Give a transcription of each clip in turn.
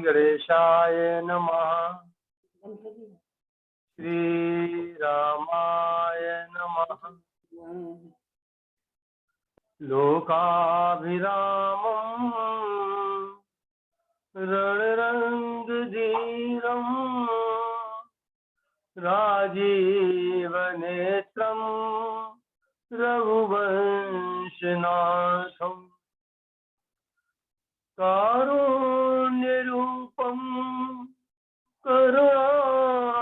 गणेशाय नमः। श्री रामाय नमः। लोकाभिरामं रणरङ्गधीरं राजीवनेत्रं रघुवंशनाथं कारुण्यरूपं करुणाकरन्तं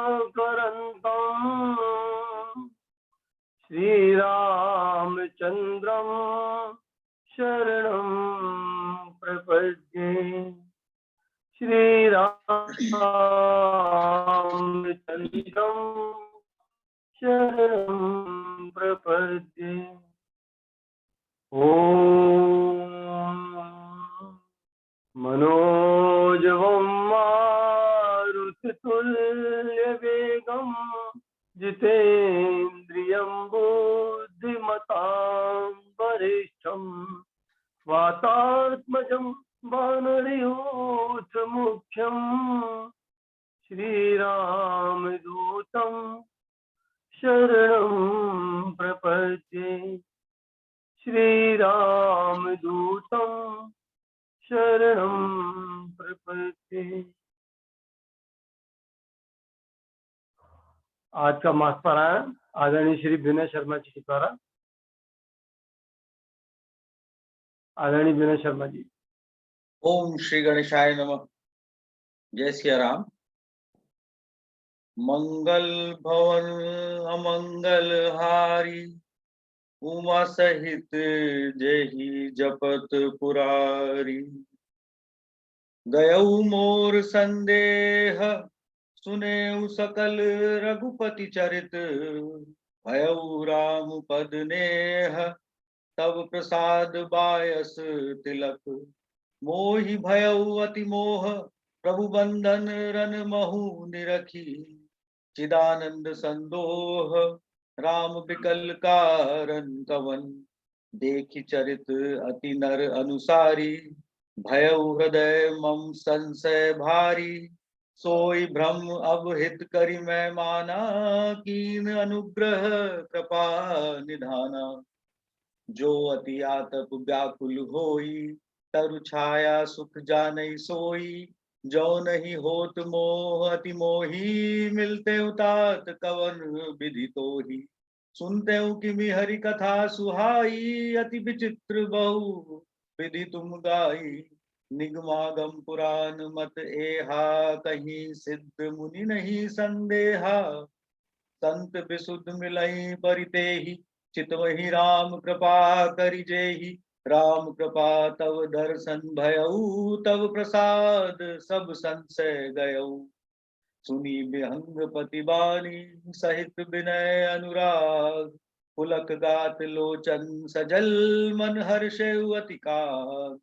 श्रीरामचन्द्रं शरणं प्रपद्ये। श्रीरामचन्द्रं शरणं प्रपद्ये। ॐ मनोजवं मारुततुल्यवेगं जितेन्द्रियं बुद्धिमतां वरिष्ठं वातात्मजं वानरयूथमुख्यं श्रीरामदूतं शरणं प्रपद्ये। श्रीरामदूतं शरणं प्रपद्ये। आज का मास पारायण आदरणीय श्री विनय शर्मा जी के द्वारा। आदरणीय विनय शर्मा जी। ओम श्री गणेशाय नमः। जय सिया राम। मंगल भवन अमंगल हारी, उमा सहित जेहि जपत पुरारी। गयऊ मोर संदेह सुनेउ सकल रघुपति चरित, भयऊ राम पद नेह तब प्रसाद बायस तिलक। मोहि भयऊ अति मोह प्रभु बंधन रन महु निरखी। चिदानंद संदोह राम बिकल कारण कवन, देखि चरित अति नर अनुसारी। भयऊ हृदय मम संशय भारी, सोई भ्रम अब हित करि मैं माना। कीन अनुग्रह कृपा निधाना, जो अति आतप व्याकुल होई। तरु छाया सुख जानई सोई, जो नहीं होत मोह अति मोही। मिलते उतात कवन विधि तोही, सुनते किमि हरि कथा सुहाई। अति विचित्र बहु विधि तुम गाई, निगमागम पुराण मत एहा। कहीं सिद्ध मुनि नहीं संदेहा, संत विशुद्ध मिलई परितेहि। चितवहि राम कृपा करि जेहि, राम कृपा तव दर्शन भयऊ। तव प्रसाद सब संशय गयऊ, सुनी विहंग पतिबानी सहित विनय अनुराग। पुलक गात लोचन सजल, मन हर्षेउ अति काग।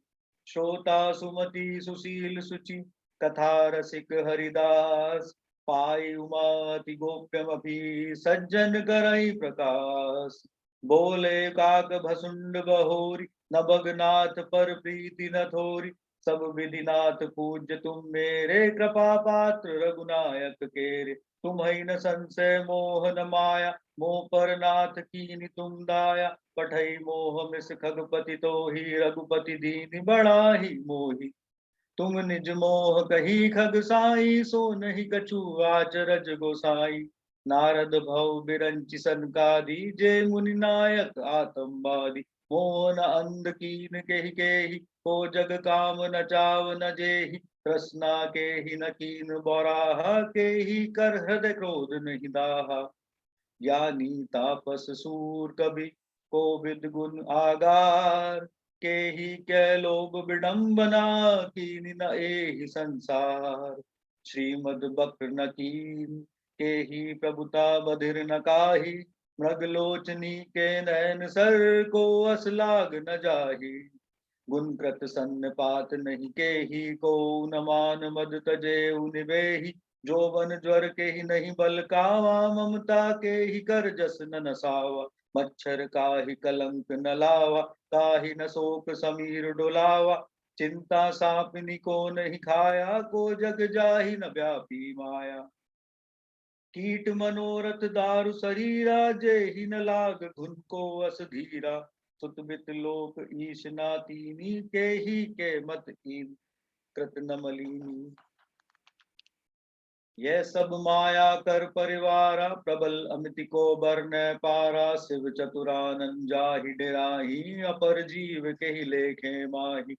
श्रोता सुमति सुशील सुचि, कथा रसिक हरिदास। पाई उमाति गोप्यमपि सज्जन करई प्रकाश। बोले काक भसुंड बहोरी, नभगनाथ पर प्रीति न थोरी। सब विधिनाथ पूज्य तुम मेरे, कृपा पात्र रघुनायक केरे। तुम्हि न संशय मोह न माया, मोह पर नाथ कीनि तुम दाया। पठई मोह मिस खगपति तोहि, रघुपति दीनि बढ़ाहि मोहि। तुम निज मोह कही खग साई, सो नहीं कछु आचरज गोसाई। नारद भव बिरंचि सनकादि, जे मुनि नायक आतंबादी। मोहन अंध कीन केहि केहि, को जग काम न चाव न जेहि। तृष्णा केहि न कीन बौराहा, केहि कर हृदय क्रोध नहीं दाहा। ज्ञानी तापस सूर कवि कोविद गुण आगार, केहि कै लोभ विडम्बना, कीनि न एहि संसार। श्रीमद बक्र न कीन, केहि प्रभुता बधिर न काही। मृगलोचनी के नयन सर, को अस लाग न जाहि। गुण कृत सन्निपात नहीं केहि, को न मान मद तजेउ निबेहि। जो बन ज्वर के ही नहीं बल कावा, ममता के ही कर जस न नसावा। मच्छर काहि कलंक न लावा, काहि न शोक समीर डोलावा। चिंता सापिनी को नहीं खाया, को जग जाहि न व्यापी माया। कीट मनोरथ दारु शरीरा, जेहि न लाग घुन को अस धीरा। सुत बित लोक ईश नातीनी, के ही के मत ईन कृत न मलीनी। यह सब माया कर परिवारा, प्रबल अमिति को बर न पारा। शिव चतुरानन जाहि डेराही, अपर जीव के ही लेखे माही।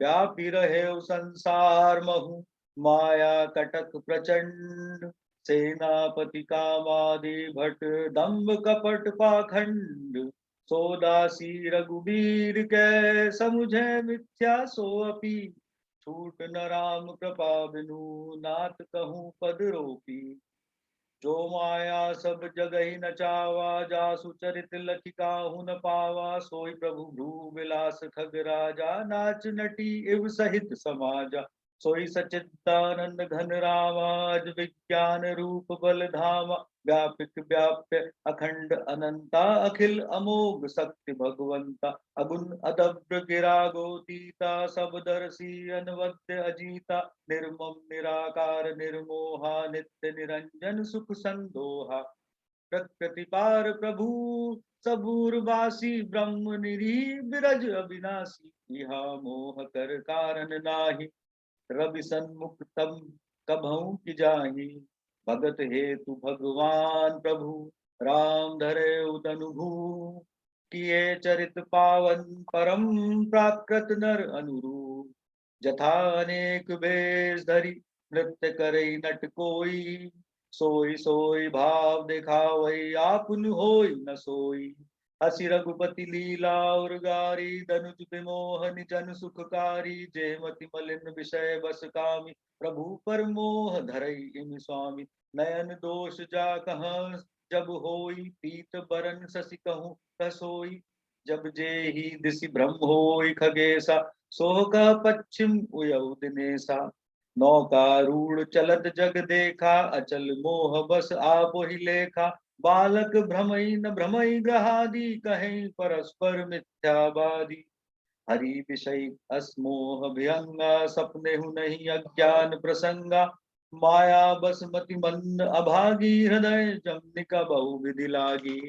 व्यापी रहे संसार महु, माया कटक प्रचंड। सेनापति कामादि भट, दंभ कपट पाखंड। सोदासी रघुबीर के, समुझे मिथ्या सो अपी। छूट न राम कृपा बिनु, नाथ कहूँ पद रोपी। जो माया सब जगहि नचावा, जासु चरित लखिकाहु न पावा। सोई प्रभु भ्रू विलास खग राजा, नाच नटी इव सहित समाजा। सोई सच्चिदानंद घन रामा, अज विज्ञान रूप बल धामा। व्यापिक व्याप्य अखंड अनंता, अखिल अमोघ शक्ति भगवंता। अगुण अदब्र गिरा गोतीता, सब दर्शी अनवद्य अजीता। निर्मम निराकार निर्मोहा, नित्य निरंजन सुख संदोहा। प्रकृति पार प्रभु सबूरवासी, ब्रह्म निरी बिरज अविनाशी। इहा मोह कर कारण नाही, रवि सन्मुख तम कभऊ की जाही। भगत हेतु भगवान प्रभु, राम धरे उतनु भू। किए चरित पावन परम, प्राकृत नर अनुरूप। जथा अनेक वेश धरी, नृत्य करे नट कोई। सोई सोई भाव दिखावई, आपुन होई न सोई। हसी रघुपति लीला और गारी, धनुज विमोहन जन सुखकारी। जेमति मलिन विषय बस कामी, प्रभु पर मोह धरई इम स्वामी। नयन दोष जा कहाँ जब होई, पीत बरन शशि कहूँ कसोई। जब जेहि दिसि ब्रह्म होई खगेसा, सोह कह पश्चिम उयउ दिनेसा। नौका रूढ़ चलत जग देखा, अचल मोह बस आप ही लेखा। बालक भ्रमई न भ्रमई ग्रहादि, कहीं परस्पर मिथ्यावादी। हरि विषय असमोह भयंगा, सपने हु नहीं अज्ञान प्रसंगा। माया बस मति मंद अभागी, हृदय जमनिका बहु विधि लागी।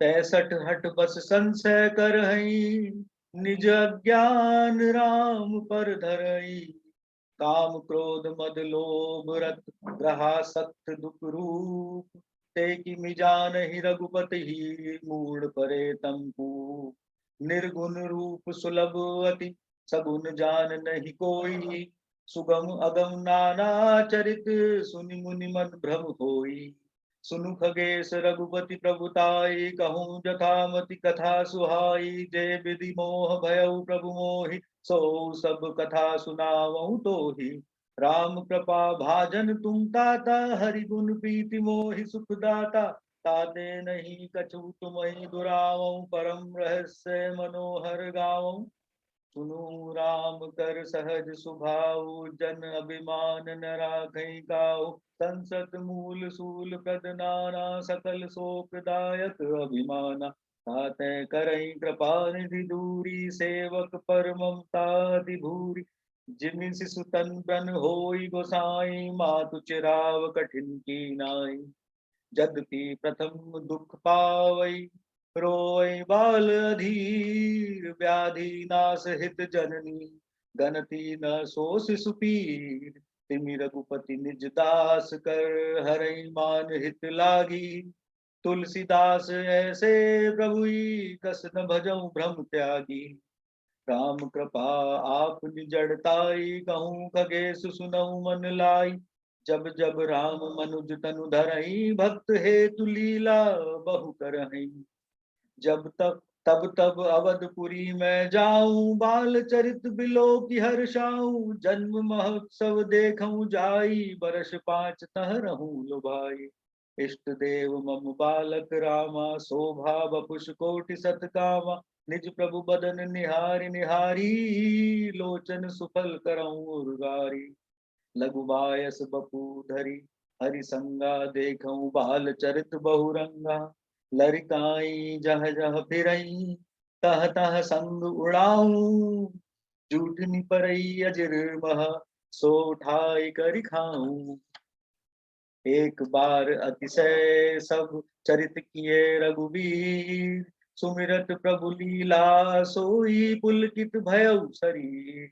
63 हट बस संशय करहई, निज अज्ञान राम पर धरई। काम क्रोध मद लोभ रत, ग्रहा सक्त दुख रूप। ते कि मिजान ही रघुपति ही, मूड परे तंपू। निर्गुण रूप सुलभ अति, सगुन जान नहीं कोई। सुगम अगम नाना चरित, सुनि मुनि मन भ्रम होई। सुनु खगेश रघुपति प्रभुताई, कहूँ जथामति कथा सुहाई। जय विधि मोह भयउ प्रभु मोहि, सो सब कथा सुनावऊँ तो ही। राम कृपा भाजन तुम ताता, हरि गुण प्रीति मोहि सुख दाता। ताते नहीं कछु तुमहि दुरावऊँ, परम रहस्य मनोहर गावऊँ। सुनु राम कर सहज सुभाऊ, जन अभिमान न राखै काऊ। संसत मूल सूल प्रद नाना, सकल शोकदायक अभिमाना। ताते करई कृपा निधि दूरी, सेवक पर ममता अति भूरी। जिमि शिशु तन बन होई गोसाई, मातु चिराव कठिन की नाई। जद्यपि प्रथम दुख पावई, रोय बाल अधीर। व्याधि नाश हित जननी, गणति न सो शिशु पीर। तिमि रघुपति निज दास कर, हरई मान हित लागी। तुलसीदास ऐसे प्रभुई, कस न भजऊ भ्रम त्यागी। राम कृपा आप जड़ताई, कहूँ खगेश सुनऊ मन लाई। जब जब राम मनुज तनु धरई, भक्त हेतु लीला बहु करहई। जब तब तब तब अवधपुरी में जाऊं, बाल चरित बिलो की हर्षाऊं। जन्म महोत्सव देखूं जाई, बरस 5 तह रहूं लुभाई। इष्ट देव मम बालक रामा, शोभा बपुष कोटि सतकामा। निज प्रभु बदन निहारी निहारी, लोचन सुफल करऊं उर्गारी। लघु बायस बपू धरी, हरि संगा देखऊं बाल चरित बहुरंगा। लरिकाई जह जह फिरई, तह तह संग उड़ाऊं, जूठनी परई अजर मह, सो उठाई कर खाऊं। एक बार अतिशय सब चरित किए रघुबीर, सुमिरत प्रभु लीला सोई पुलकित भयउ शरीर।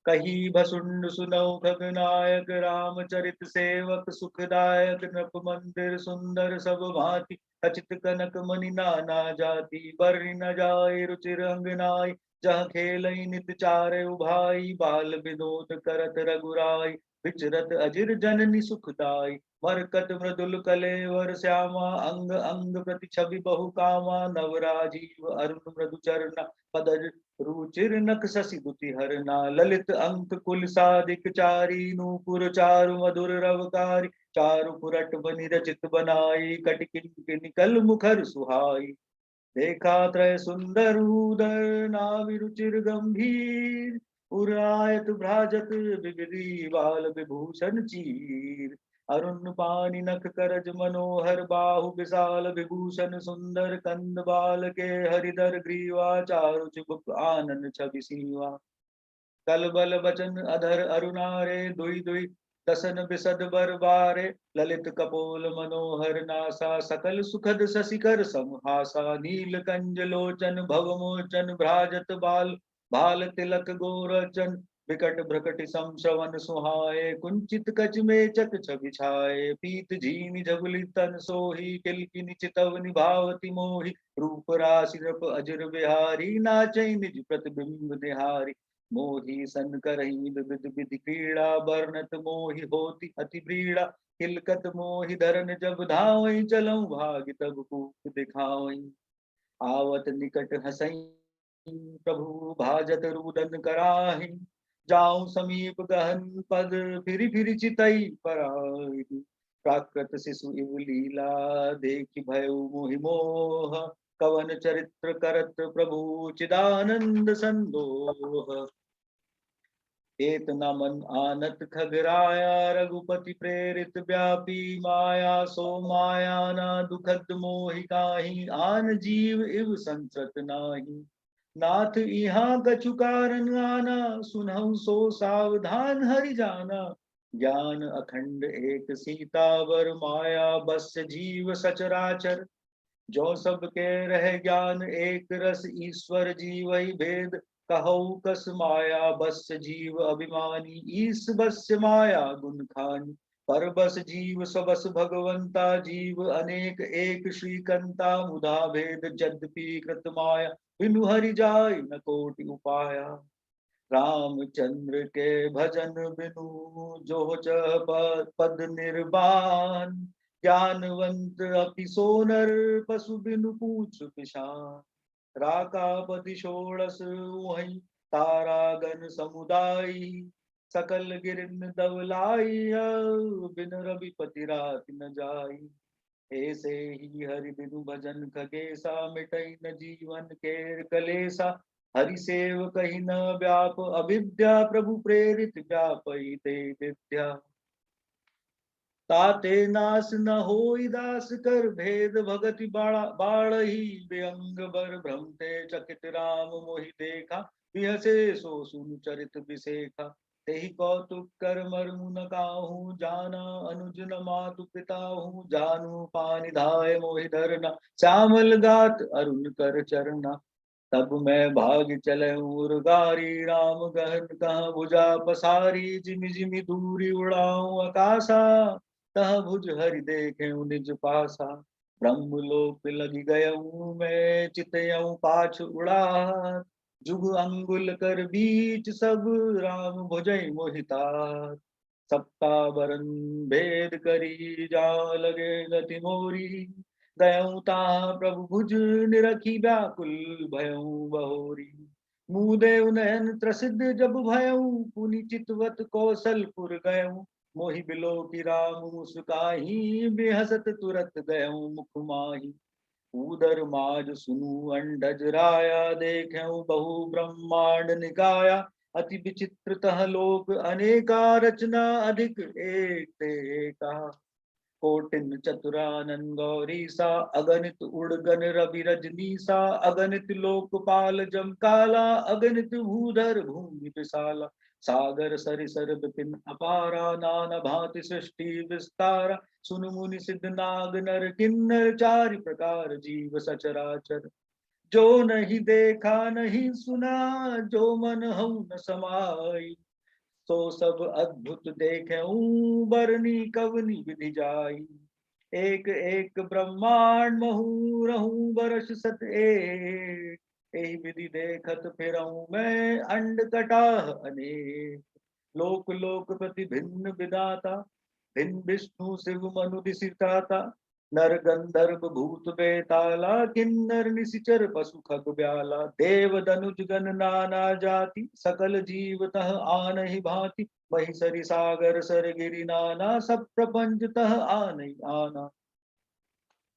कही भसुंड सुनौ खगनायक, रामचरित सेवक सुखदायक। नृप मंदिर सुंदर सब भांति, खचित कनक मणि नाना जाति। बरनि न जाय रुचिर अंगनाई, जहाँ खेलई नित चारे उभाई। बाल विनोद करत रघुराई, विचरत अजिर जननी सुखदाई। मरकत मृदुल कलेवर श्यामा, अंग अंग प्रति छवि बहु कामा। नवराजीव अरुण मृदु चरना, पदज रुचिर नक शशि दुति हरना। ललित अंक कुल सादिक चारी, नूपुर चारु मधुर रवकारी। चारु पुरट बनि रचित बनाई, कटकिन निकल मुखर सुहाई। देखा त्रय सुंदर उदर, नाभि रुचिर गंभीर। उरायत भ्राजत बिगड़ी, बाल विभूषण चीर। अरुण पानी नख करज मनोहर, बाहु विशाल विभूषण सुंदर। कंद बाल के हरिधर ग्रीवा, चारु चिबुक आनन छवि सीवा। कलबल बचन अधर अरुणारे, दुई दुई दसन बिसद बर बारे। ललित कपोल मनोहर नासा, सकल सुखद शशिकर समहासा। नील कंज लोचन भवमोचन, भ्राजत बाल भाल तिलक गोरचन। विकट भ्रकट श्रवण सुहाए, कुंचित कच में चक छवि छाए। पीत झीनि झबुली तन सोही, किलकिनि चितवनि भावति मोहि। रूप राशि नृप अजर बिहारी, नाचै निज प्रतिबिंब निहारी। मोही सन करही विविध विधि क्रीड़ा, बरनत मोहि होती अति प्रीड़ा। किलकत मोहि धरन जब धावई, चलऊ भाग तब कूप दिखावई। आवत निकट हसई, प्रभु भाजत रुदन कराही। जाऊं समीप गहन पद, फिरि फिरि चितई पराई। प्राकृत शिशु इव लीला, देखि भयउ मोहि मोह। कवन चरित्र करत प्रभु, चिदानंद संदोह। एक न मन आनत खगराया, रघुपति प्रेरित व्यापी माया। सो माया ना दुखद मोहि काहि, आन जीव इव संसत नाही। नाथ इहाँ कछु कारण आना, सुनहु सो सावधान हरि जाना। ज्ञान अखंड एक सीतावर, माया बस जीव सचराचर। जो सबके रह ज्ञान एक रस, ईश्वर जीवहि भेद कहऊ कस। माया बस जीव अभिमानी, ईस बस माया गुण खानी। पर बस जीव सबस भगवंता, जीव अनेक एक श्रीकंता। मुधा भेद यद्यपि कृत माया, बिनु हरि जाय न कोटि उपाया। रामचंद्र के भजन बिनु, जो पद निर्वाण। ज्ञानवंत अपि सोनर, पशु बिनु पूछ पिशान। राकापति षोड़श वहीं, तारागण समुदायी। सकल गिरन दवलाई, बिन रविपति रात न जाई। ऐसे ही हरि बिनु भजन खगेसा, मिटई न जीवन के कलेसा। हरि सेव कही न व्याप अविद्या, प्रभु प्रेरित व्यापई ते विद्या। ताते नास न होई दास, कर भेद भगति बाढ़ही। बेअंग बर भ्रमते चकित, राम मोहि देखा। बिहसे सो सुन चरित बिसेखा। तेहि कौतुक कर मर्मु न काहू, जाना अनुज न मातु पिता हूँ। जानू पानि धाय मोहि धरना, श्यामल गात अरुण कर चरना। तब मैं भाग चले उर्गारी, राम गहन कहाँ भुजा पसारी। जिमि जिमि दूरी उड़ाऊं आकाशा, तह भुज हरि देखे निज पासा। ब्रह्मलोक लगी गयऊं मैं, चितयऊं पाछ उड़ा। जुग अंगुल कर बीच सब, राम भुजई मोहितात। सप्ता बरन भेद करी, जा लगे गति मोरी। गयऊं ता प्रभु भुज निरखी, व्याकुल भयऊं बहोरी। मुदे उनयन त्रसिद जब भयऊं, पुनि चितवत कौशलपुर गयऊं। मोहि बिलो की राम मुस्काही, बेहसत तुरत गयऊं मुख माही। उदर माज सुनु अंडज राया, देखऊं बहु ब्रह्मांड निकाया। अति विचित्र तह लोक अनेका, रचना अधिक एक ते एका। कोटिन चतुरानन गौरीसा, अगणित उड़गन रवि रजनीसा, अगणित लोकपाल जम काला, अगणित भूधर भूमि विशाला, सागर सरिसर विपिन अपारा, नाना भांति सृष्टि विस्तारा, सुन मुनि सिद्ध नाग नर किन्नर, चारि प्रकार जीव सचराचर। जो नहीं देखा नहीं सुना, जो मन हऊ न समाई, तो सब अद्भुत देखेऊं, बरनी कवनी विधि जाई। एक एक ब्रह्मांड महू रहूं बरस सत एक, एहि विधि देखत फिरऊं मैं, अंड कटाह अनेक। लोक लोक प्रति भिन्न विधाता, भिन्न विष्णु शिव मनु दिसिताता, नर गंधर्व भूत बेताला, किन्नर निशिचर पशु खग ब्याला, देव दनुज गण नाना जाति, सकल जीव तह आनहि भांति, महिषरि सागर सर गिरि नाना, सब प्रपंच तह आनहि आना।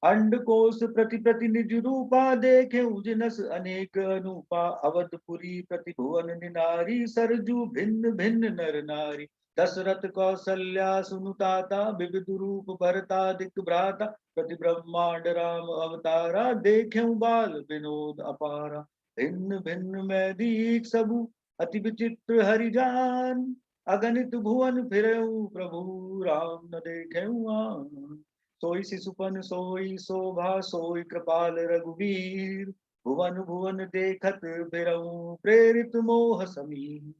अंड कोश प्रति प्रति निज रूपा, देखे उजनस अनेक अनूपा, अवधपुरी प्रति भुवन निनारी, सरजू भिन्न भिन्न नर नारी, दशरथ कौसल्या सुनुताता, विविध रूप भरतादिक भ्राता, प्रति ब्रह्मांड राम अवतारा, देखे बाल विनोद अपारा। भिन्न भिन्न मैं दीख सबू, अति विचित्र हरिजान, अगणित भुवन फिरऊ प्रभु, राम न देखे आन। सोई शिशुपन सोई शोभा, सोई कृपाल रघुवीर, भुवन भुवन देखत बिरऊ, प्रेरित मोह समीर।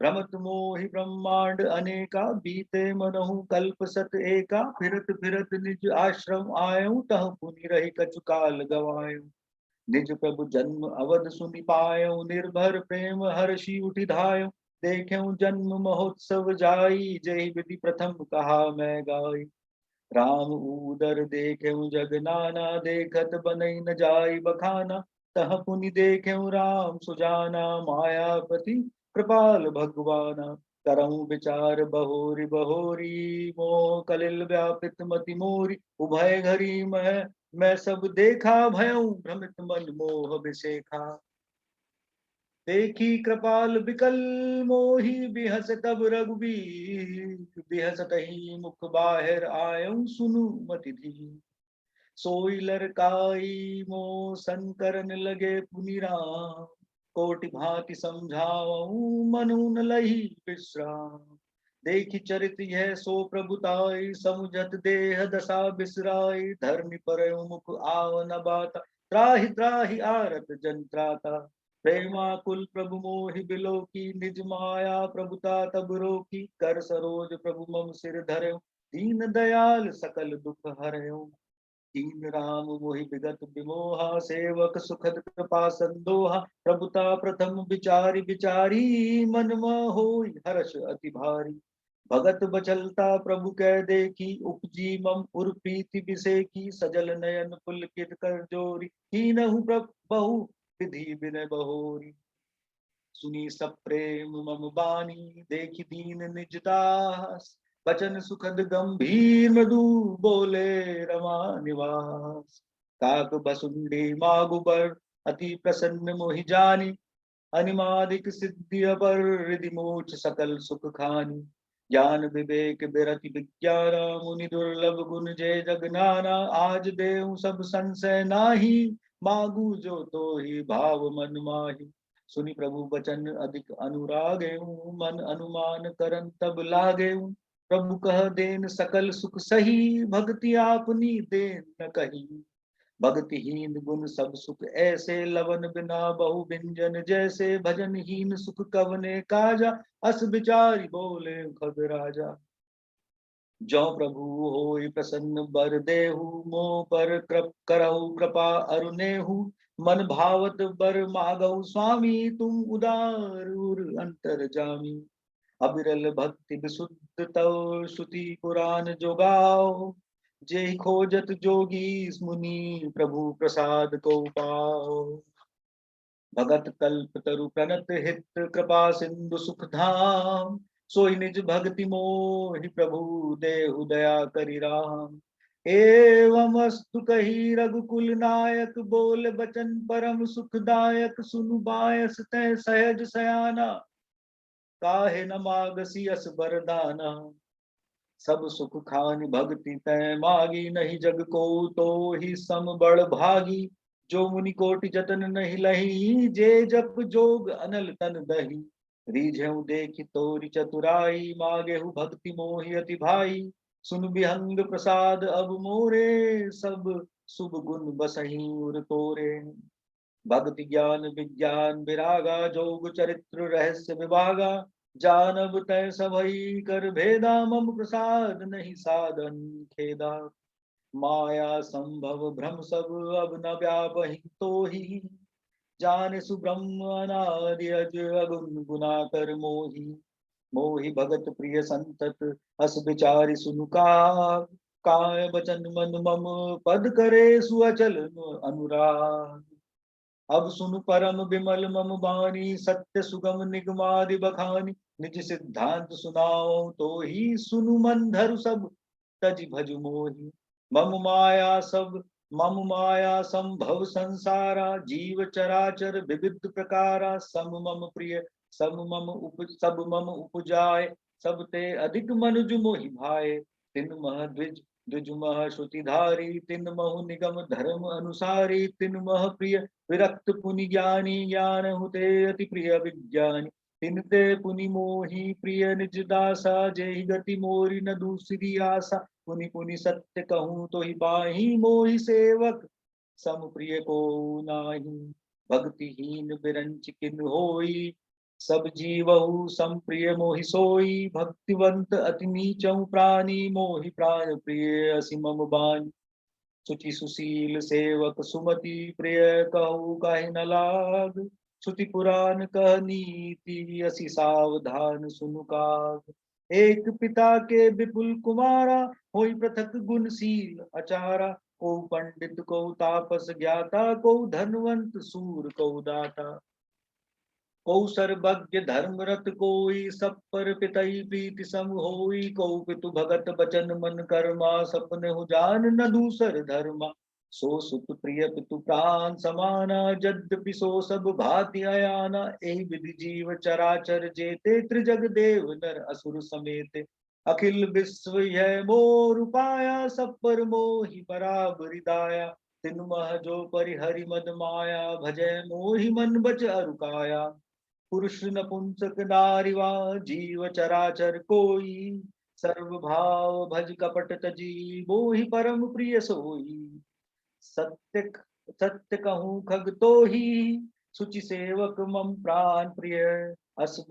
भ्रमत मोहि ब्रह्मांड अनेका, बीते मनहु कल्प सत एका, फिरत फिरत निज आश्रम आयऊ, तह पुनि रहि कछु काल गवायऊ। निज प्रभु जन्म अवध सुनि पायऊ, निर्भर प्रेम हर्षि उठि धायऊ, देखेऊ जन्म महोत्सव जाई, जय विधि प्रथम कहा मैं गाई। राम उदर देखेऊ जग नाना, देखत बनई न जाई बखाना, तह पुनि देखेऊ राम सुजाना, मायापति कृपाल भगवाना। करऊं विचार बहोरी बहोरी, मोह कलिल व्यापित मति मोरी, उभय घरी मैं सब देखा, भयऊ भ्रमित मन मोह विसेखा। देखी कृपाल बिकल मोही, बिहस तब रघुबीर, बिहसत ही मुख बाहिर आयऊ, सुनु मति धी। सोई लरकाई मोह संकरन लगे पुनि राम, कोटि भांति समझाऊं मनु न लही विश्राम। देखी चरित यह सो प्रभुताई, समुझत देह दशा बिसराई, धर्मि पर मुख आव न बाता, त्राहि त्राहि आरत जन त्राता। प्रेमाकुल प्रभु मोहि बिलो की, निज माया प्रभुता तब रोकी, कर सरोज प्रभु मम सिर धरऊ, दीन दयाल सकल दुख हरऊ। दीन राम मोहि विगत विमोहा, सेवक सुखद कृपा संदोहा, प्रभुता प्रथम विचारि विचारी, मन होई हर्ष अति भारी। भगत बचलता प्रभु कै देखी, उपजी मम उर प्रीति बिसेकी, सजल नयन पुलकित कर जोरी, कीनहु बहु विधि विनय बहोरी। सुनी सब प्रेम मम बानी, देखी दीन निज दास, बचन सुखद गंभीर मृदु, बोले रमा निवास। काक बसुंडी मागुबर, अति प्रसन्न मोहि जानी, अनिमादिक सिद्धि अपर, रिधि मोच सकल सुख खानी। ज्ञान विवेक बिरति विज्ञाना, मुनि दुर्लभ गुण जय जगनाना, आज देहु सब संशय नाही, मागू जो तो ही भाव मन माही। सुनि प्रभु वचन अधिक अनुरागेऊ, मन अनुमान करन तब लागेऊ। प्रभु कह देन सकल सुख सही, भक्ति आपनी देन न कही। भक्तिहीन गुण सब सुख ऐसे, लवन बिना बहु व्यंजन जैसे, भजनहीन सुख कवने काजा, अस विचारी बोले खग राजा। जो प्रभु होई प्रसन्न बर देहु, मोह पर करहु कृपा अरुनेहु, मन भावत बर मागहु स्वामी, तुम उदार उर अंतर जामी। अविरल भक्ति विशुद्ध तव, श्रुति पुराण जो गाओ, जेहि खोजत जोगी मुनि, प्रभु प्रसाद को पाओ। भगत कल्प तरु प्रणत हित, कृपा सिंधु सुख धाम, सोई निज भक्ति मोहि प्रभु, देहु दया करि राम। एवं अस्तु कही रघुकुल नायक, बोल बचन परम सुखदायक, सुनु बायस तै सहज सयाना, काहे न मागसी अस बरदाना। सब सुख खानि भक्ति तै मागी, नहीं जग को तो ही सम बड़ भागी। जो मुनि कोटि जतन नहीं लही, जे जप जोग अनल तन दही। रीझेऊ देखि तोरि चतुराई, मागेहु भक्ति मोहि अति भाई। सुन बिहंग प्रसाद अब मोरे, सब शुभ गुण बसहि उर तोरे। भक्ति ज्ञान विज्ञान विरागा, जोग चरित्र रहस्य विभागा। जानब तै सबई कर भेदा, मम प्रसाद नहीं साधन खेदा। माया संभव भ्रम सब अब न व्यापहि तोहि, जाने सुब्रह्म अनादि अज अगुन गुना कर मोहि। मोहि भगत प्रिय संतत अस विचारि सुनु का, काय बचन मन मम पद करे सुअचल अनुराग। अब सुनु परम विमल मम बानी, सत्य सुगम निगमादि बखानी। निज सिद्धांत सुनाओ तो ही, सुनु मन धरु सब तज भज मोहि। मम माया संभव संसारा, जीव चराचर विविध प्रकारा। सब मम उपजाय, सब ते अधिक मनुज मोहि भाए। तिन मह द्विज मह श्रुतिधारी, तिन महु निगम धर्म अनुसारी। तिन मह प्रिय विरक्त पुनि ज्ञानी, ज्ञान हुते अति प्रिय विज्ञानी। तिनते पुनि मोहि प्रिय निज दासा, जेहि गति मोरी न दूसरी आशा। पुनि पुनि सत्य कहूँ तो ही पाही, मोहि सेवक सम प्रिय को नाही। भक्तिहीन बिरंच किन होई, सब जीवहु सम प्रिय मोहि सोई। भक्तिवंत अति नीचहु प्राणी, मोहि प्राण प्रिय असी मम बानी। सुचि सुशील सेवक सुमति, प्रिय कहु काहि न लाग। श्रुति पुराण कह नीति, असी सावधान सुनु काग। एक पिता के विपुल कुमारा, होई पृथक गुणशील अचारा। को पंडित को तापस ज्ञाता, को धनवंत सूर को दाता। को सर्वज्ञ धर्मरत कोई, सब पर पितई प्रीति सम होई। को पितु भगत बचन मन कर्मा, सपने हो जान न दूसर धर्मा। सो सुत प्रिय पितु प्राण समाना, यद्यपि सो सब भांति अयाना। एहि विधि जीव चराचर जेते, त्रिजग देव नर असुर समेते। अखिल विश्व यह मोर उपाया, सब पर मोहि बराबरि दाया। तिन मह जो परिहरि मद माया, भजै मोहि मन बच अरुकाया। पुरुष नपुंसक नारिवा, जीव चराचर कोई। सर्व भाव भज कपट तजी, मोहि परम प्रिय सोई। सत्य सत्य कहूँ खग तो ही, सुचि सेवक मम प्राण प्रिय। अस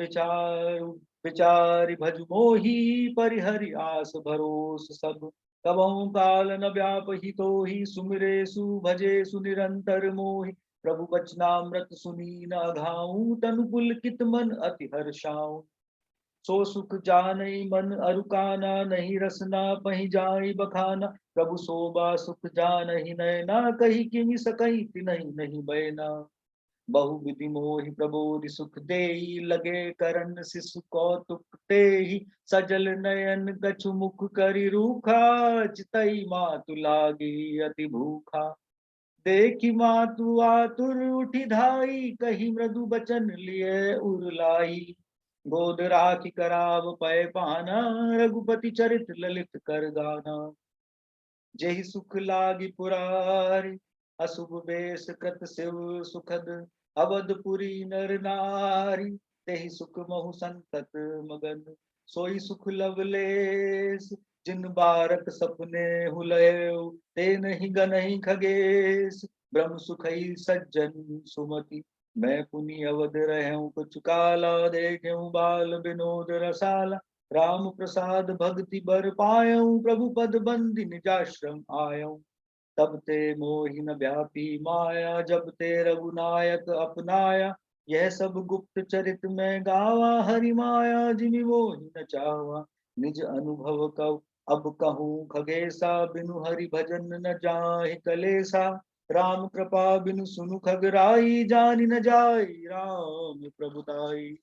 विचारि भज मोहि, परिहरि आस भरोस सब। कबहु काल न व्यापहि तोहि, सुमिरे भजे निरंतर मोहि। प्रभु बचनामृत सुनी न घाऊं, तनु पुलकित मन अति हर्षाऊं। सो सुख जानई मन अरुकाना, नहीं रसना पही जाई बखाना। प्रभु सोबा सुख जानहि नैना, कही किमि सकई तिनहि नहीं बैना। बहु विधि मोहि प्रबोधि सुख देई, लगे करन शिशु कौतुक तेहि। सजल नयन कछु मुख करि रूखा, चितई मातु लागी अति भूखा। देखी मातु आतुर उठी धाई, कही मृदु बचन लिए उरलाई। गोद राखी कराव पय पाना, रघुपति चरित ललित कर गाना। जेहि सुख लागी पुरारी, अशुभ बेश कृत शिव सुखद। अवधपुरी नर नारी, तेहि सुख महु संतत मगन। सोई सुख लवलेस, जिन बारक सपने हुलयो। ते नहीं गनहि खगेश, ब्रह्म सुखई सज्जन सुमति। मैं पुनि अवध रहूं कुछ काला, देखूं बाल विनोद रसाला। राम प्रसाद भक्ति बर पायऊं, प्रभु पद बंदी निजाश्रम आयऊं। तब ते मोहि न व्यापी माया, जब ते रघुनायक अपनाया। यह सब गुप्त चरित में गावा, हरि माया जिमि मोहि न चावा। निज अनुभव कव अब कहूँ खगेसा, बिनु हरि भजन न जाहि कलेसा। राम कृपा बिनु सुनु खगराई, जानि न जाई राम प्रभुताई।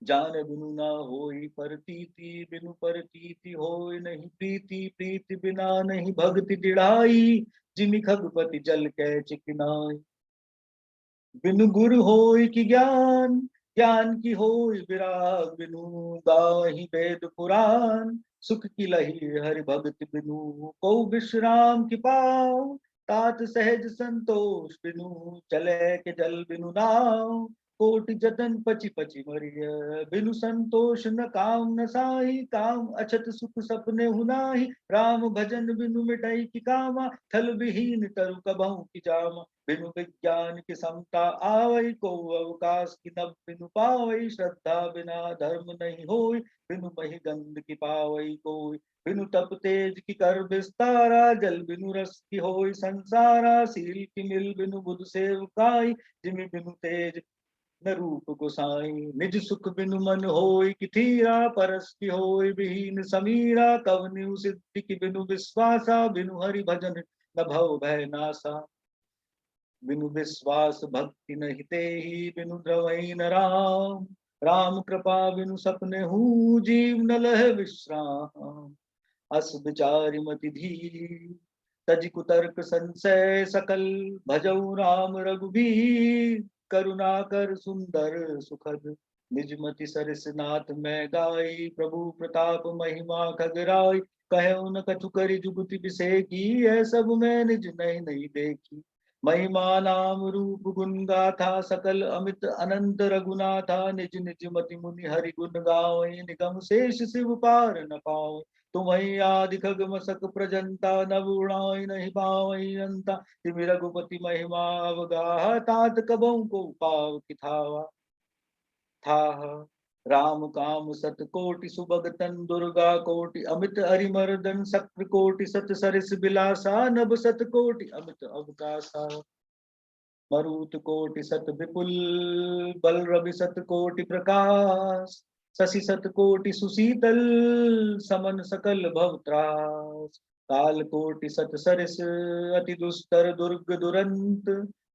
जान बिनु ना होई परतीति, बिनु परतीति होय नहीं प्रीति। प्रीति बिना नहीं भक्ति दृढ़ाई, जिमि खगपति जल कै चिकनाई। बिनु गुरु होय कि ज्ञान, ज्ञान की होय विराग बिनु, गावहि वेद पुराण, सुख की लही हरि भगत बिनु, को विश्राम की पाओ, तात सहज संतोष बिनु, चले के जल बिनु नाव, कोटि जतन पचि पचि मरिय, बिनु संतोष न काम न साही, काम अछत सुख सपने हुनाही, राम भजन बिनु मिटाई की कामा, थल विहीन तरु कबहु की जामा, बिनु विज्ञान की समता आवई, को अवकाश की नभ बिनु पावई, श्रद्धा बिना धर्म नहीं होई, बिनु मही गंध की पावई कोई, बिनु तप तेज की कर विस्तारा, जल बिनु रस की होई संसारा, सील की मिल बिनु बुध सेवकाई, जिमि बिनु तेज न रूप गोसाई, निज सुख बिनु मन होय कि थीरा, परस की होय विहीन समीरा, कवनि सिद्धि की बिनु विश्वासा, बिनु हरि भजन न भव भय नासा, बिनु विश्वास भक्ति नहीं तेहि, बिनु द्रवई न राम, राम कृपा बिनु सपने हूँ, जीव न लह विश्राम, अस विचारि मति धीर, तज कुतर्क संशय सकल, भजऊ राम रघुबीर, करुणा कर सुंदर सुखद, निज मति सरस नाथ मैं गाई, प्रभु प्रताप महिमा खगराई, कहो न कछु करि जुगति बिसेकी, है सब मैं निज नहीं नहीं देखी, महिमा नाम रूप गुण गाथा, सकल अमित अनंत रघुनाथा, निज निज मति मुनि हरि गुण गावै, निगम शेष शिव पार न पावै, तुम्हें आदि खग मसक प्रजंता, नव उड़ाई नहीं पावई अंता, तिमि रघुपति महिमा अवगाह, तात कबहु को पाव की थावा था, राम काम सत कोटि सुबग तन, दुर्गा कोटि अमित अरिमर्दन, शक्र कोटि सत सरिस बिलासा, नभ सत कोटि अमित अवकाशा, मरुत कोटि सत विपुल, बल रवि सत कोटि प्रकाश, शशि सत कोटि सुशीतल, समन सकल भव त्रास, काल कोटि सत सरिस अति दुस्तर दुर्ग दुरंत,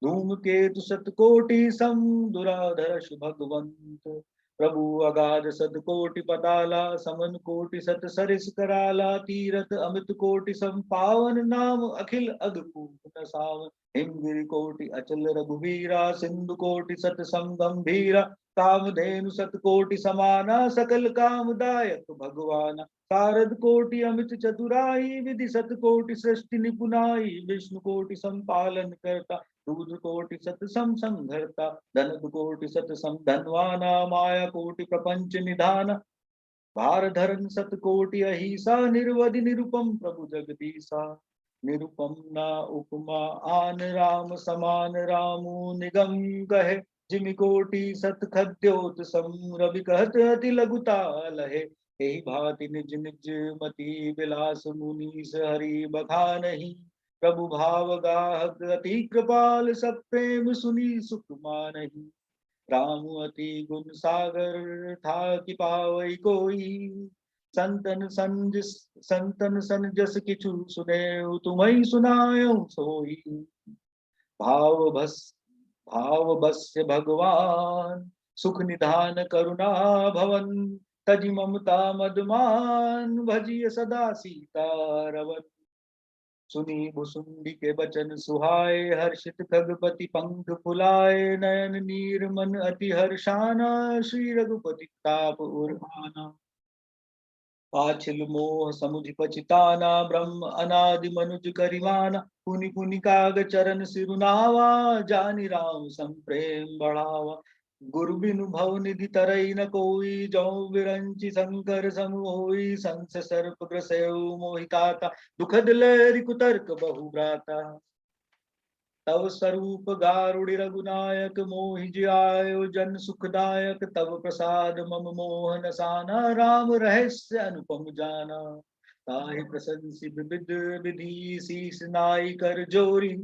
धूम केतु सत कोटि सम, दुराधर्ष भगवंत, प्रभु अगाध सत कोटि पताला, समन कोटि सत सरिस कराला, तीरथ अमित कोटि सम पावन, नाम अखिल अगपूत सावन, हिमगिरि कोटि अचल रघुवीरा, सिंधु कोटि सत गंभीरा, कामधेनु सत कोटि समाना, सकल कामदायक भगवाना, शारद कोटि अमित चतुराई, विधि सत कोटि सृष्टि निपुनाई, विष्णु कोटि संपालन करता, रुद्र कोटि सत संघर्ता, धनद कोटि सत धनवाना, माया कोटि प्रपंच निधाना, भार धरन सत कोटि अहिसा, निर्वधि निरुपम प्रभु जगदीसा, निरुपम ना उपमा आन, राम समान रामू निगम कहे, जिमि कोटि सत खद्योत सम, रवि कहत अति लघुता लहे, यही भांति निज निज मति विलास, मुनीस हरि बखानहि, प्रभु भाव गाहक अति कृपाल, सब प्रेम सुनी सुख मानहि, राम अति गुण सागर था कि पावई कोई, संतन सन जस किछु सुने, तुम्हें सुनायो सोई, भाव भस भाव बस्य भगवान, सुख निधान करुणा भवन, तजि ममता मदमान, भजिय सदा सीता रवन, सुनी भुसुंडी के बचन सुहाए, हर्षित खगपति पंख फुलाए, नयन नीर मन अति हर्षाना, श्री रघुपति ताप उर्माना, पाछिल मोह समुझ पछिताना, ब्रह्म अनादि मनुज करिमाना, पुनि पुनि काग चरण सिरुनावा, जानि राम संप्रेम बढ़ावा, गुरु बिनु भव निधि तरई न कोई, जौ विरंचि शंकर सम होई, संस सर्प ग्रसेउ मोहिताता, दुखद लहरि कुतर्क बहु भ्राता, तव स्वरूप गारुड़ि रघुनायक, मोहि जियायो जन सुखदायक, तव प्रसाद मम मोहन साना, राम रहस्य अनुपम जाना, ताहि प्रशंसि विविध विधि, शीस नाई कर जोरी,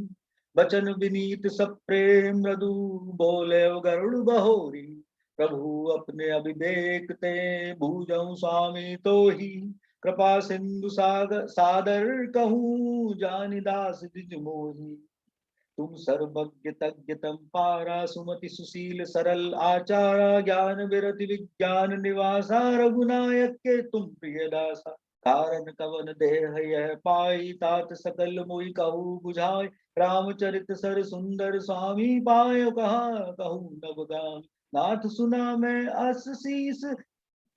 बचन विनीत सब प्रेम मृदु, बोले गरुड़ बहोरी, प्रभु अपने अभिदेखते, भूजौ स्वामी तो ही, कृपा सिंधु सादर कहूँ, जानिदास निज मोही, तुम सर्वज्ञ तज्ञ तम पारा, सुमति सुशील सरल आचारा, ज्ञान विरति विज्ञान निवासा, रघुनायक के तुम प्रिय दासा, कारण कवन देह यह पाई, तात सकल मोहि कहू बुझाई, रामचरित सर सुंदर स्वामी, पायो कहा कहूँ नव गामी, नाथ सुना मैं अस शीस,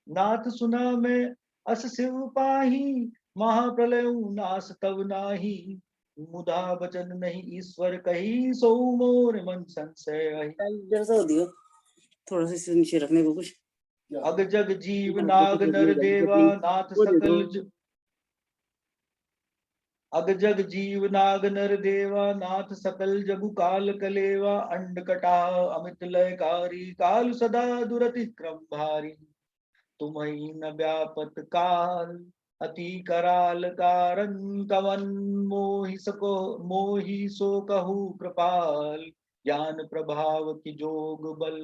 नाथ सुना मैं अस शिव पाही, महाप्रलय नाश तब नाही, मुदा बचन नहीं ईश्वर कही, सो मोर मन संशय रही। जरा सा दियो, थोड़ा सा इससे नीचे रखने को कुछ। अग जग जीव नाग नर देवा नाथ सकल अग जग जीव नाग नर देवा नाथ सकल जगु काल कलेवा, अंड कटा अमित लयकारी, काल सदा दुरति क्रम भारी, तुम्हि न व्यापत काल अति कराल कारण, कवन मोहि सो कहु कृपाल, ज्ञान प्रभाव की जोग बल,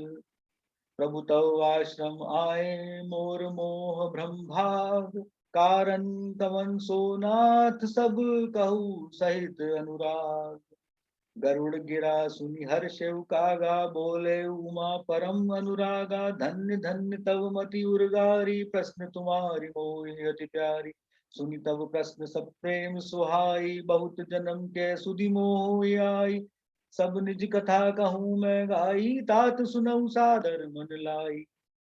प्रभु तव आश्रम आए मोर मोह भ्रम भाग, कारण कवन सोनाथ सब कहु सहित अनुराग, गरुड़ गिरा सुनि हर्ष कागा, बोले उमा परम अनुरागा, धन्य धन्य तव मति उर्गारी, प्रश्न तुम्हारी मोहि अति प्यारी, सुनि तव प्रश्न सब प्रेम सुहाई, बहुत जन्म के सुधि मोहि आई, सब निज कथा कहूँ मैं गाई, तात सुनऊ सादर मन लाई,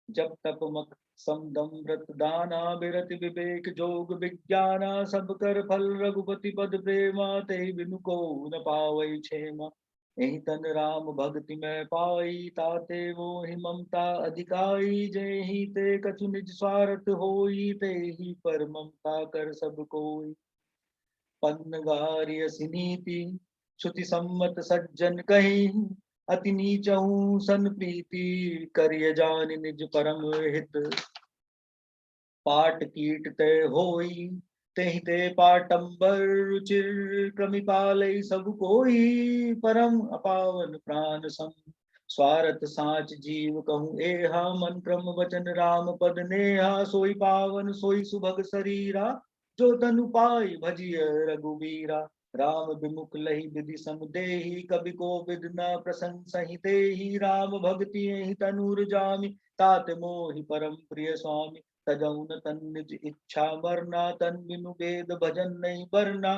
जब तप मक समदम व्रत दाना, बिरति विवेक जोग विज्ञाना, सब कर फल रघुपति पद प्रेमा, ते बिनु को न पावै क्षेमा, यही तन राम भक्ति में पाई, ताते वो ही ममता अधिकाई, जय ही ते कछु निज स्वार्थ होई, ते ही पर ममता कर सब कोई, पन्नगारिय सिनीति श्रुति सम्मत सज्जन कही, अति नीचहु सन प्रीति, करिय जान निज परम हित, पाट कीट तय होई, तेहि ते पाटंबर रुचिर, क्रमिपालय सब कोई, परम अपावन प्राण सम, स्वार्थ साच जीव कहूँ एहा, मन क्रम वचन राम पद नेहा, सोई पावन सोई सुभग शरीरा, जो तनु पाई भजिय रघुबीरा, राम विमुख लहि विधि समुदेहि, कवि को विद न प्रशंसहि देहि, राम भक्ति एहि तनुर जामि, तात मोहि परम प्रिय स्वामी, तजौ न तन निज इच्छा मरना, तन बिनु वेद भजन नहीं बरना,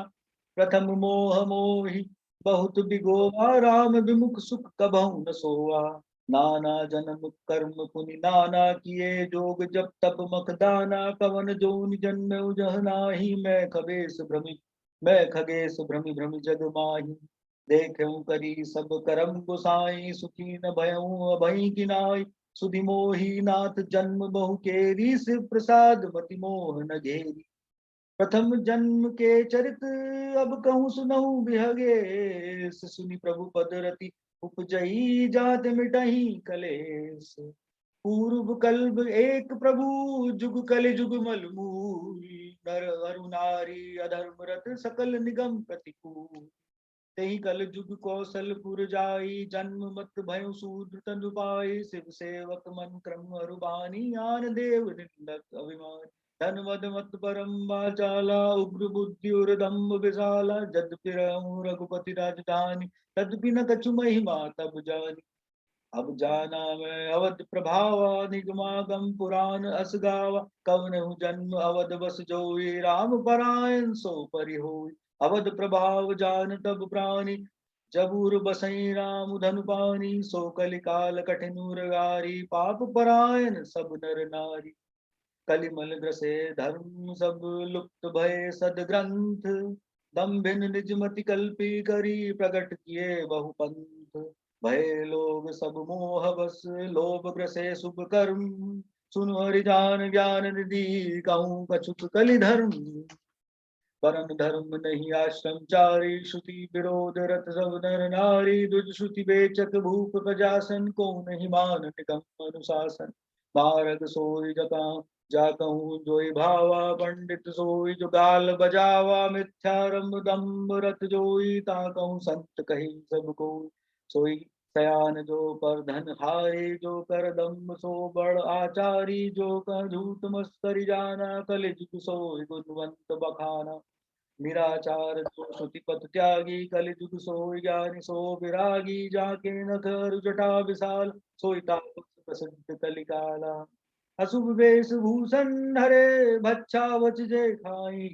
प्रथम मोह मोहि बहुत बिगोवा, राम विमुख सुख कबहु न सोवा, नाना जन्म कर्म पुनि नाना, किए जोग जब तप मख दाना, कवन जोनि जन्म जह नाही, मैं खगेश भ्रमि भ्रमि जग माही, देखऊं करी सब करम गुसाई, सुखी न भयऊं अभई की नाई, सुधि मोहि नाथ जन्म बहु केरी, शिव प्रसाद मति मोह न घेरी, प्रथम जन्म के चरित अब कहूँ सुनहु बिहगे, सुनि प्रभु पद रति उपजई, जात मिटही कलेस, पूर्व कल्प एक प्रभु, जुग कलि जुग मल मूल, नर अरु नारी अधर्म रत सकल निगम प्रतिकूल, तेहि कल जुग कौशलपुर जाई, जन्म मत भय शूद्र तनु पाई, शिव सेवक मन क्रम अरुबानी, आन देव निंदक अभिमानी, धन मद मत परम वाचाला, उग्र बुद्धि उर दम्भ विशाला, जद्यपि रहूं रघुपति राजधानी, तद्यपि न कछु महिमा तब जानी, अब जाना मैं अवध प्रभावा, निगमागम पुराण अस गावा, कवनहु जन्म अवध बस जोई, राम परायण सो परि होई, अवध प्रभाव जान तब प्राणी, जबूर बसई राम धनु पानी, सो कलिकाल कठिन उरगारी, पाप परायण सब नर नारी, कलिमल ग्रसे धर्म सब लुप्त भय सद ग्रंथ, दम्भिन निज मति कल्पी करी, प्रकट किए बहुपंथ, भय लोग सब मोह बस, लोभ ग्रसे शुभ कर्म, सुन हरिजान ज्ञान निधि, कहूँ कछुक कलि धर्म, परम धर्म नहीं आश्रम चारी, श्रुति विरोध रत सब नर नारी, दुज श्रुति बेचक भूप प्रजासन, को नहीं मान निगम अनुशासन, मारग सोई जका जा कहूँ जोई भावा, पंडित सोई जो गाल बजावा, मिथ्यारंभ दम्भ रत जोई, ता कहूँ संत कही सब कोई, सोई सयान जो पर धन हारे, जो कर दम्भ सो बड़ आचारी, जो कह झूठ मस्करी जाना, कलिजुग सोई गुणवंत बखाना, निराचार जो श्रुति पथ त्यागी, कलिजुग सोई ज्ञानी सो विरागी, जाके न कर जटा विशाल, सोई तापस प्रसिद्ध कलिकाला, अशुभ वेश भूषण हरे, भच्छा वच जे खाई,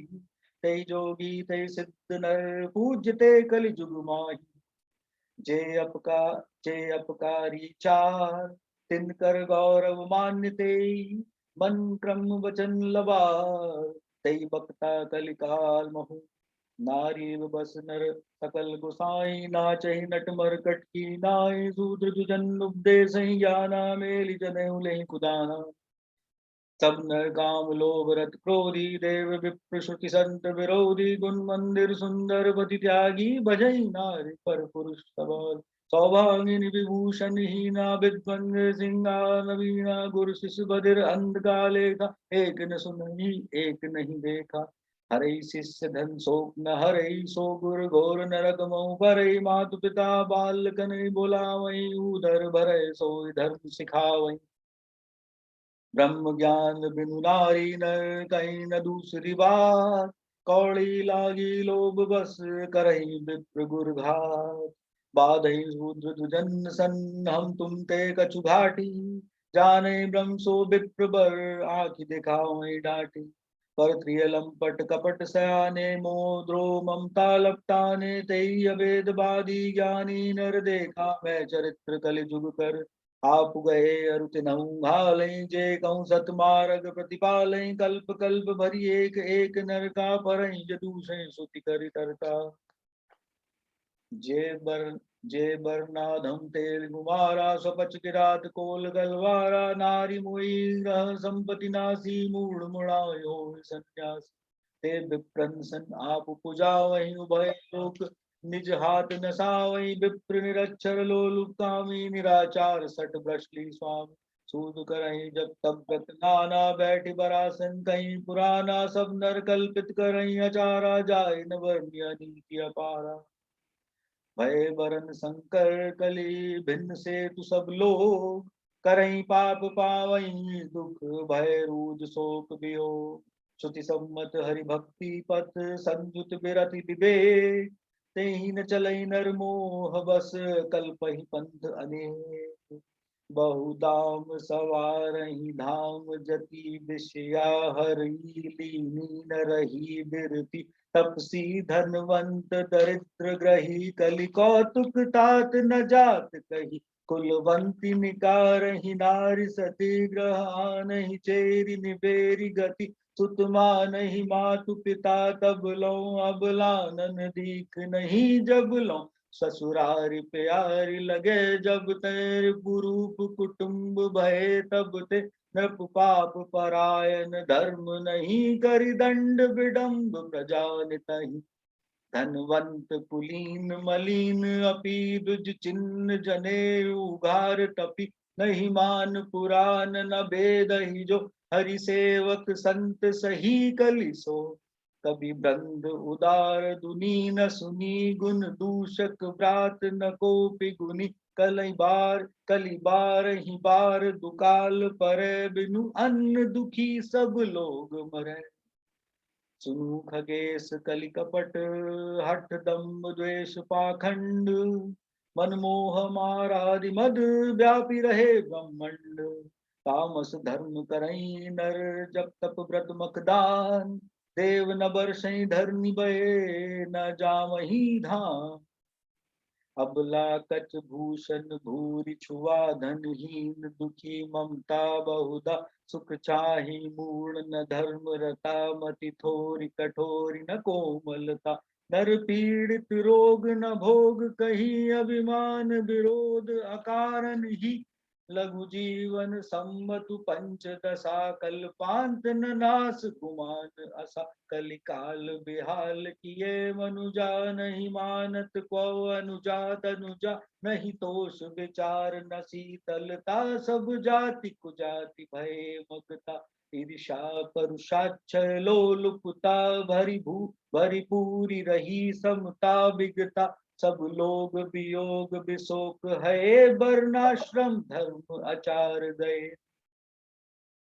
ते जोगी ते सिद्ध नर, पूज्यते कलिजुग माही, जे अपका जे अपकारी चार, तिनकर गौरव मान्यते मन क्रम वचन लबा तई बक्ता कलिकाल महु नारी बस नर सकल गोसाई नाचहि नट मरकट की नाई शूद्र जुजन उपदेश ज्ञाना मेलि जनेऊ लेहि कुदाना सब नर काम लोभ रत क्रोधी देव विप्र श्रुति संत विरोधी गुण मंदिर सुंदर पति त्यागी भजई नारी पर पुरुष सबल सौभागिनी विभूषण हीना विद्वंद सिंहा नवीना गुरु शिष्य बधिर अंधकाले का एक न सुनई एक नहीं देखा हरे शिष्य धन शोक न हरे सो गुर घोर नरक मऊ भरे मातु पिता बाल कन बोला वही उदर भरे सो धर्म सिखावई ब्रह्म ज्ञान बिनु नारी नर कहीं न दूसरी बात कौड़ी लागी लोभ बस करही विप्र गुर घात बाधई शूद्र दुजन सन हम तुम ते कछु घाटी जाने ब्रह्म सो विप्र बर आखि दिखाओ डांटी पर त्रियलम पट कपट सयाने मोद्रो ममता लपटाने तेई अवेद बादी ज्ञानी नर देखा मैं चरित्र कलि जुग कर आप गए अरुत नहु घालें जे कहूँ सत मार्ग प्रतिपालें कल्प कल्प भरी एक एक नर का परहीं जदूषे सुति करि तरता जे बर नाधम तेल गुमारा स्वपच किरात कोल गलवारा नारी मुई ग्रह संपति नासी मूढ़ मुड़ायो संन्यास ते विप्रंसन आप पूजा वही उभय लोक निज हाथ नसावई विप्र निरक्षर लोलुप कामी निराचार सठ ब्रशली स्वामी सूद करही जब तब व्रत नाना बैठ बरासन कहीं पुराना सब नर कल्पित करही अचारा जाय न वर्ण्य नीति अपारा भय बरन शंकर कली भिन्न से तु सब लोग करही पाप पावई दुख भय रूज शोक वियोग श्रुति सम्मत हरि भक्ति पथ संयुत बिरति विवेक तेहि न चलई नर मोह बस कल्पहि पंथ अनेक बहुदाम सवारही धाम जति विषया हरि लीनी न रही बिरति तपसी धनवंत दरिद्र ग्रही कलि कौतुक तात न जात कही कुलवंती निकारहि नारी सती ग्रह नहीं चेरी निबेरी गति सुतमा नहीं मातु पिता तब लो अबलानन दीख नहीं जब लो ससुरारी प्यारी लगे जब तेरे पुरूप कुटुंब भय तब ते नृप पाप परायण धर्म नहीं करि दंड विडम्ब प्रजा नितहि धनवंत कुलीन मलिन अपि दुज चिन्ह जने उघार तपि नहीं मान पुराण न भेद ही जो हरि सेवक संत सही कलिसो कभी बंद उदार दुनी न सुनी गुण दूषक व्रात न कोपि गुनी कली बार ही बार दुकाल परे बिनु अन्न दुखी सब लोग मरे सुनु खगेश कलि कपट हठ दम्भ द्वेष पाखंड मनमोह मारादि मद व्यापी रहे ब्रह्मंड तामस धर्म करई नर जप तप व्रत मखदान देव न बरसई धरनी बये न जामही धाम अबला कच भूषण भूरि छुआ धनहीन दुखी ममता बहुधा सुख चाही मूर्ण न धर्म रता मति थोरी कठोरी न कोमलता नर पीड़ित रोग न भोग कही अभिमान विरोध अकारण ही लघु जीवन सम्मतु पंचदशा कल्पांत न नाश गुमान असा कलिकाल बिहाल किए मनुजा नहीं मानत को अनुजा तनुजा नहीं तोष विचार न शीतलता सब जाति कुजाति भय मगता ईर्षा परुषाक्षय लोलुपता भरी पूरी रही समता बिगता सब लोग वियोग विशोक है वर्णाश्रम धर्म आचार गए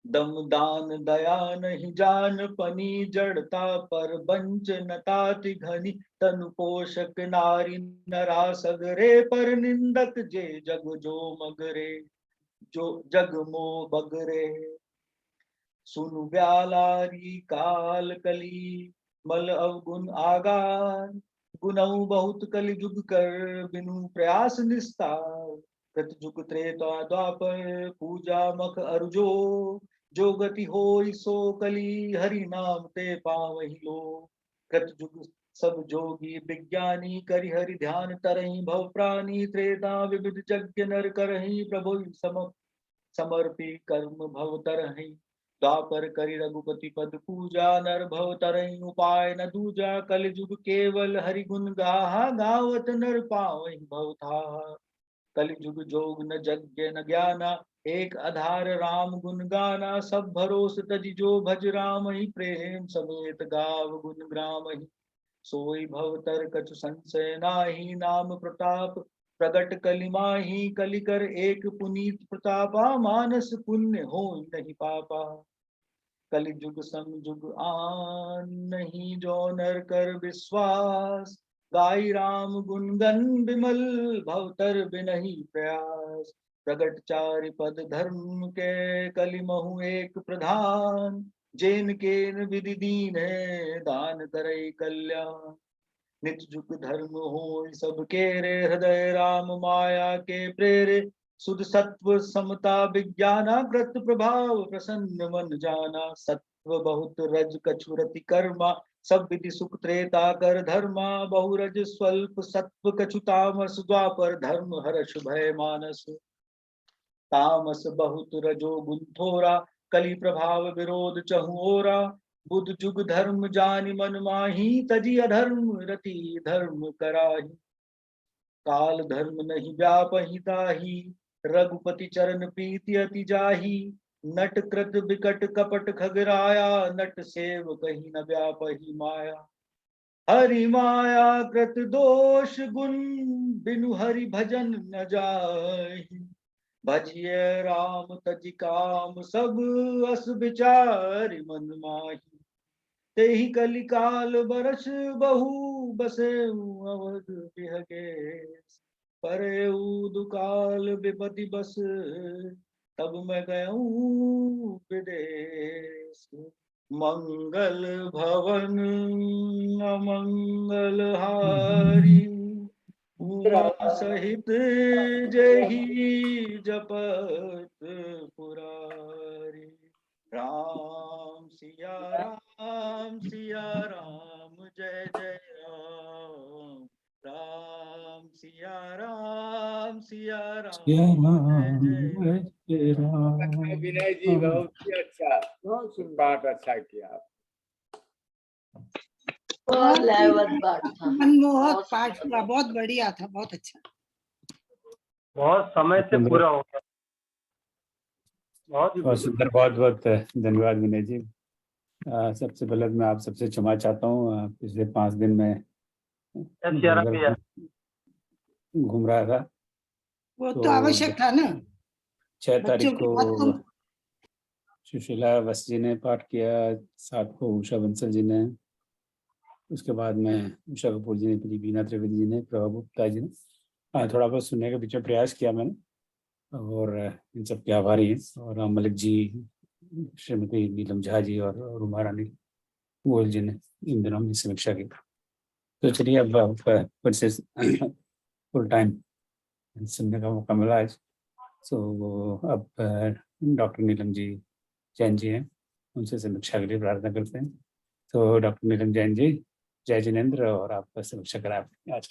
दम दान दया नहीं जान पनी जड़ता पर वंचनताति घनी तनु पोषक नारी नरा सगरे पर निंदक जे जग जो मगरे जो जग मो बगरे सुनु व्यालारी काल कली मल अवगुण आगार गुनऊ बहुत कलि जुग कर बिनु प्रयास निस्तार कृतयुग त्रेता द्वापर पूजा मख अर्जो, जो गति होई सो कली हरि नाम ते पावहि लो। कृतयुग सब जोगी विज्ञानी करि हरि ध्यान तरहि भव प्राणी, त्रेता विविध यज्ञ नर करहि प्रभु समर्पी कर्म भव तरहि। द्वापर करि रघुपति पद पूजा, नर भव तरहि उपाय न दूजा। कलयुग केवल हरि गुण गाहा, गावत नर पावहि भव थाहा। कलयुग जोग न यज्ञ न ज्ञाना, एक आधार राम गुण गाना। सब भरोस तजि जो भज राम ही, प्रेम समेत गाव गुण ग्रामहि। सोई भवतर कछु संशय नाही, नाम प्रताप प्रगट कलि माही। कलि कर एक पुनीत प्रतापा, मानस पुण्य हो नहीं पापा। कलि जुग सम जुग आन नहीं, जो नर कर विश्वास। गाई राम गुण गन बिमल, भवतर बिनहि प्रयास। प्रगट चारि पद धर्म के, कलि महु एक प्रधान। जेन केन विधि दीन है, दान करई कल्याण। नित जुग धर्म हो सबके रे, हृदय राम माया के प्रेरे। सुध सत्व समता विज्ञाना, कृत प्रभाव प्रसन्न मन जाना। सत्व बहुत रज कछु रति कर्मा, सब विधि सुख त्रेता कर धर्मा। बहुरज स्वल्प सत्व कछु तामस, द्वापर धर्म हर्ष भय मानस। तामस बहुत रजो गुण थोरा, कलि प्रभाव विरोध चहु ओरा। बुध जुग धर्म जानि मन माही, तजी अधर्म रति धर्म कराही। काल धर्म नहीं व्यापहि ताही, रघुपति चरण प्रीति अति जाही। नट कृत विकट कपट खगराया, नट सेव कही न व्यापहि माया। हरि माया कृत दोष गुण, बिनु हरि भजन न जाहि। भजिए राम तजि काम सब, अस विचारि मन माही। तेहि कलि काल बरस बहु, बसे अवध बिहगे। परेउ दुकाल विपति बस, तब मैं गयूं विदेश। मंगल भवन अमंगल हारी, उमा सहित जही जपत पुरारी। राम सिया राम जय जय राम। राम सिया राम जय जय राम। विनय जी बहुत ही अच्छा, पाठ अच्छा किया। बहुत लयबद्ध पाठ था, मनमोहक पाठ हुआ, बहुत बढ़िया था, बहुत अच्छा। बहुत समय से पूरा हो गया। बहुत सुंदर, बहुत बहुत धन्यवाद विनय जी। सबसे पहले मैं आप सबसे क्षमा चाहता हूँ। पिछले 5 दिन में घूम रहा था, वो तो आवश्यक था ना। 6 तारीख बच्चों की बात को सुशीला वस्त जी ने पाठ किया, 7 को उषा बंसल जी ने, उसके बाद में उषा कपूर जी ने, बीना त्रिवेदी जी ने, प्रभा गुप्ता जी ने। थोड़ा बहुत सुनने का पीछे प्रयास किया मैंने, और इन सब के आभारी हैं। और राम मलिक जी, श्रीमती नीलम झा जी और रुमा रानी गोयल जी ने इन दिनों में समीक्षा की। तो चलिए अब फिर से फुल टाइम सुनने का मौका मिला आज। सो अब डॉक्टर नीलम जी जैन जी हैं, उनसे समीक्षा के लिए प्रार्थना करते हैं। तो डॉक्टर नीलम जैन जी, जय जिनेन्द्र, और आप समीक्षा कराएं आज।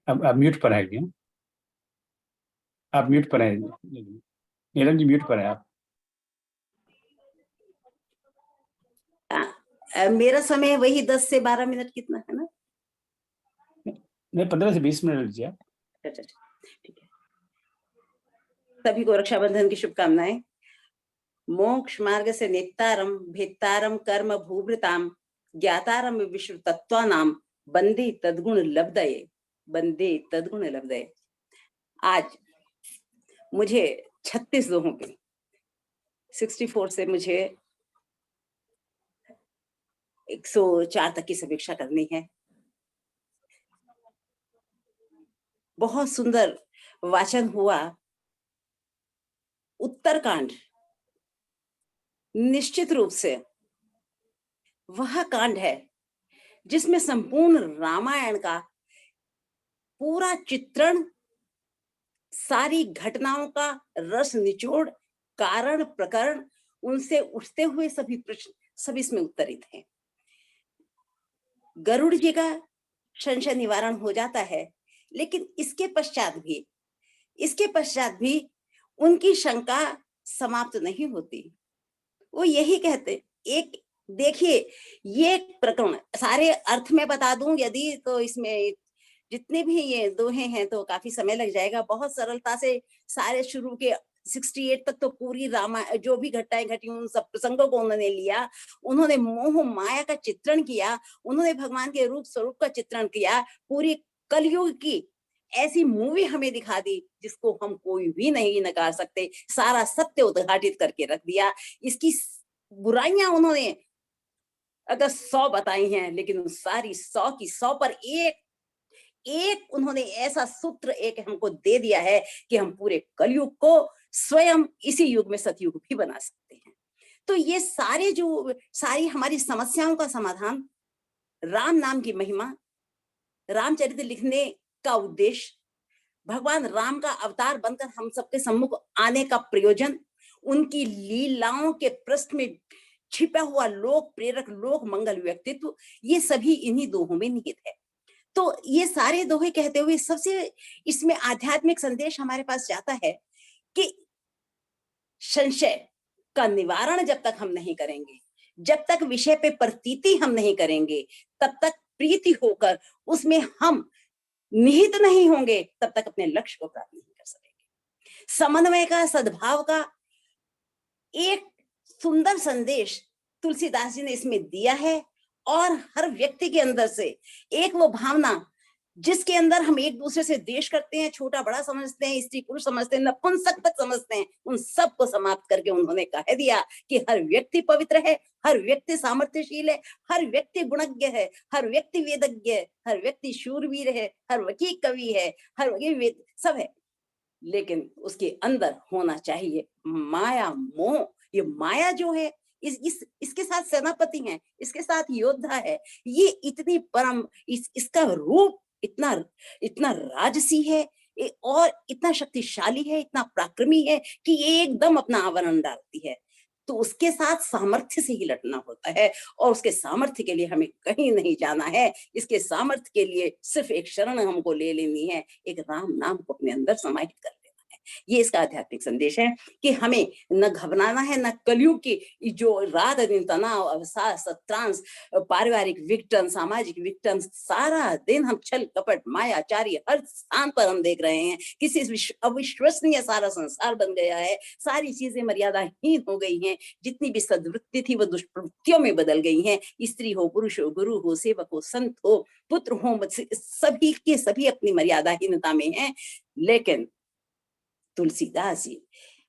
अब आप म्यूट पर आएंगे, आप म्यूट पर हैं नीलम जी, म्यूट पर हैं आप। मेरा समय वही 10 से 12 मिनट कितना है ना? नहीं, 15 से 20 मिनट लीजिए। अच्छा, ठीक है। सभी को रक्षाबंधन की शुभकामनाएं। मोक्ष मार्ग से नेतारम भेत्तारम कर्म भूभृताम, ज्ञातारम विश्व तत्वानाम, बंदे तद्गुण लब्धये, बंदे तद्गुण लब्धये। आज मुझे 36 लोगों की 64 से मुझे 104 तक की समीक्षा करनी है। बहुत सुंदर वाचन हुआ। उत्तरकांड निश्चित रूप से वह कांड है जिसमें संपूर्ण रामायण का पूरा चित्रण सारी घटनाओं का रस निचोड़, कारण प्रकरण, उनसे उठते हुए सभी प्रश्न सब इसमें उत्तरित हैं। गरुड़ जी का संशय निवारण हो जाता है, लेकिन इसके पश्चात भी उनकी शंका समाप्त नहीं होती। वो यही कहते, एक देखिए ये प्रकरण सारे अर्थ में बता दूं यदि, तो इसमें जितने भी ये दोहे हैं तो काफी समय लग जाएगा। बहुत सरलता से सारे शुरू के 68 तक तो पूरी रामायण जो भी घटनाएं घटी उन सब प्रसंगों को उन्होंने लिया। उन्होंने मोह माया का चित्रण किया, उन्होंने भगवान के रूप स्वरूप का चित्रण किया। पूरी कलयुग की ऐसी मूवी हमें दिखा दी जिसको हम कोई भी नहीं नकार सकते। सारा सत्य उद्घाटित करके रख दिया। इसकी बुराइयां उन्होंने अगर 100 बताई हैं, लेकिन उन सारी 100 की 100 पर एक उन्होंने ऐसा सूत्र एक हमको दे दिया है कि हम पूरे कलयुग को स्वयं इसी युग में सतयुग भी बना सकते हैं। तो ये सारी हमारी समस्याओं का समाधान, राम नाम की महिमा, रामचरित्र लिखने का उद्देश्य, भगवान राम का अवतार बनकर हम सबके सम्मुख आने का प्रयोजन, उनकी लीलाओं के पृष्ठ में छिपा हुआ लोक प्रेरक लोक मंगल व्यक्तित्व, ये सभी इन्हीं दोहों में निहित है। तो ये सारे दोहे कहते हुए सबसे इसमें आध्यात्मिक संदेश हमारे पास जाता है कि संशय का निवारण जब तक हम नहीं करेंगे, जब तक विषय पे प्रतीति हम नहीं करेंगे, तब तक प्रीति होकर उसमें हम निहित नहीं होंगे, तब तक अपने लक्ष्य को प्राप्त नहीं कर सकेंगे। समन्वय का, सद्भाव का एक सुंदर संदेश तुलसीदास जी ने इसमें दिया है। और हर व्यक्ति के अंदर से एक वो भावना जिसके अंदर हम एक दूसरे से द्वेष करते हैं, छोटा बड़ा समझते हैं, स्त्री पुरुष समझते हैं, नपुंसक तक समझते हैं, उन सब को समाप्त करके उन्होंने कह दिया कि हर व्यक्ति पवित्र है, हर व्यक्ति सामर्थ्यशील है, हर व्यक्ति गुणज्ञ है, हर व्यक्ति वेदज्ञ है, हर व्यक्ति शूरवीर है, हर व्यक्ति कवि है, हर व्यक्ति सब है, लेकिन उसके अंदर होना चाहिए माया मोह। ये माया जो है इसके साथ सेनापति है, इसके साथ योद्धा है, ये इतनी परम इसका रूप इतना राजसी है और इतना शक्तिशाली है, इतना पराक्रमी है कि ये एकदम अपना आवरण डालती है। तो उसके साथ सामर्थ्य से ही लड़ना होता है, और उसके सामर्थ्य के लिए हमें कहीं नहीं जाना है। इसके सामर्थ्य के लिए सिर्फ एक शरण हमको ले लेनी है, एक राम नाम को अपने अंदर समाहित कर लेना है। ये इसका आध्यात्मिक संदेश है कि हमें न घबराना है, न कलयुग की जो रात दिन तनाव, अवसाद, सत्रांश, पारिवारिक विघटन, सामाजिक विघटन, सारा दिन हम छल कपट मायाचारी हर स्थान पर हम देख रहे हैं। किसी अविश्वसनीय सारा संसार बन गया है, सारी चीजें मर्यादाहीन हो गई हैं, जितनी भी सद्वृत्ति थी वो दुष्प्रवृत्तियों में बदल गई हैं। स्त्री हो, पुरुष हो, गुरु हो, सेवक हो, संत हो, पुत्र हो, सभी के सभी अपनी मर्यादाहीनता में हैं। लेकिन तुलसीदास जी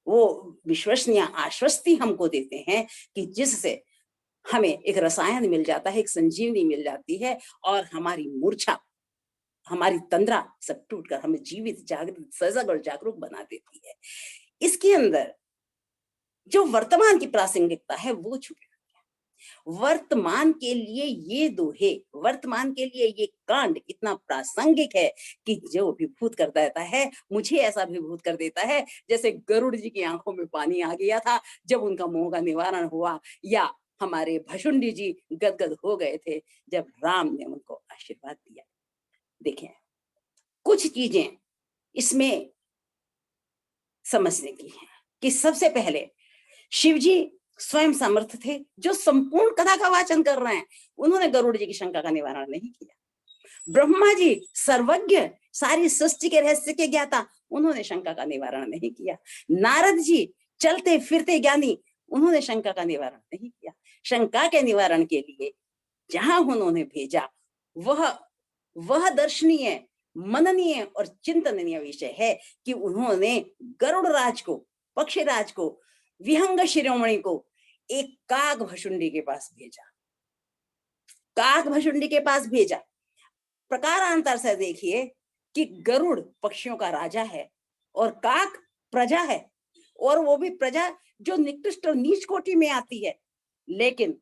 वो विश्वसनीय आश्वस्ति हमको देते हैं कि जिससे हमें एक रसायन मिल जाता है, एक संजीवनी मिल जाती है, और हमारी मूर्छा, हमारी तंद्रा सब टूटकर हमें जीवित, जागृत, सजग और जागरूक बना देती है। इसके अंदर जो वर्तमान की प्रासंगिकता है वो छुपी है। वर्तमान के लिए ये दोहे, वर्तमान के लिए ये कांड इतना प्रासंगिक है कि जो विभूत कर देता है, मुझे ऐसा विभूत कर देता है जैसे गरुड़ जी की आंखों में पानी आ गया था जब उनका मोह का निवारण हुआ, या हमारे भशुंडी जी गदगद हो गए थे जब राम ने उनको आशीर्वाद दिया। देखें, कुछ चीजें इसमें समझने की है कि सबसे पहले शिव जी स्वयं समर्थ थे, जो संपूर्ण कथा का वाचन कर रहे हैं, उन्होंने गरुड़ जी की शंका का निवारण नहीं किया। ब्रह्मा जी सर्वज्ञ, सारी सृष्टि के रहस्य के ज्ञाता, उन्होंने शंका का निवारण नहीं किया। नारद जी चलते फिरते ज्ञानी, उन्होंने शंका का निवारण नहीं किया। शंका के निवारण के लिए जहां उन्होंने भेजा वह दर्शनीय, मननीय और चिंतनीय विषय है कि उन्होंने गरुड़ राज को, पक्षीराज को, विहंग शिरोमणि को एक काग भशुंडी के पास भेजा। काग भशुंडी के पास भेजा। प्रकारांतर से देखिए कि गरुड़ पक्षियों का राजा है और काग प्रजा है, और वो भी प्रजा जो निकृष्ट और नीच कोटि में आती है। लेकिन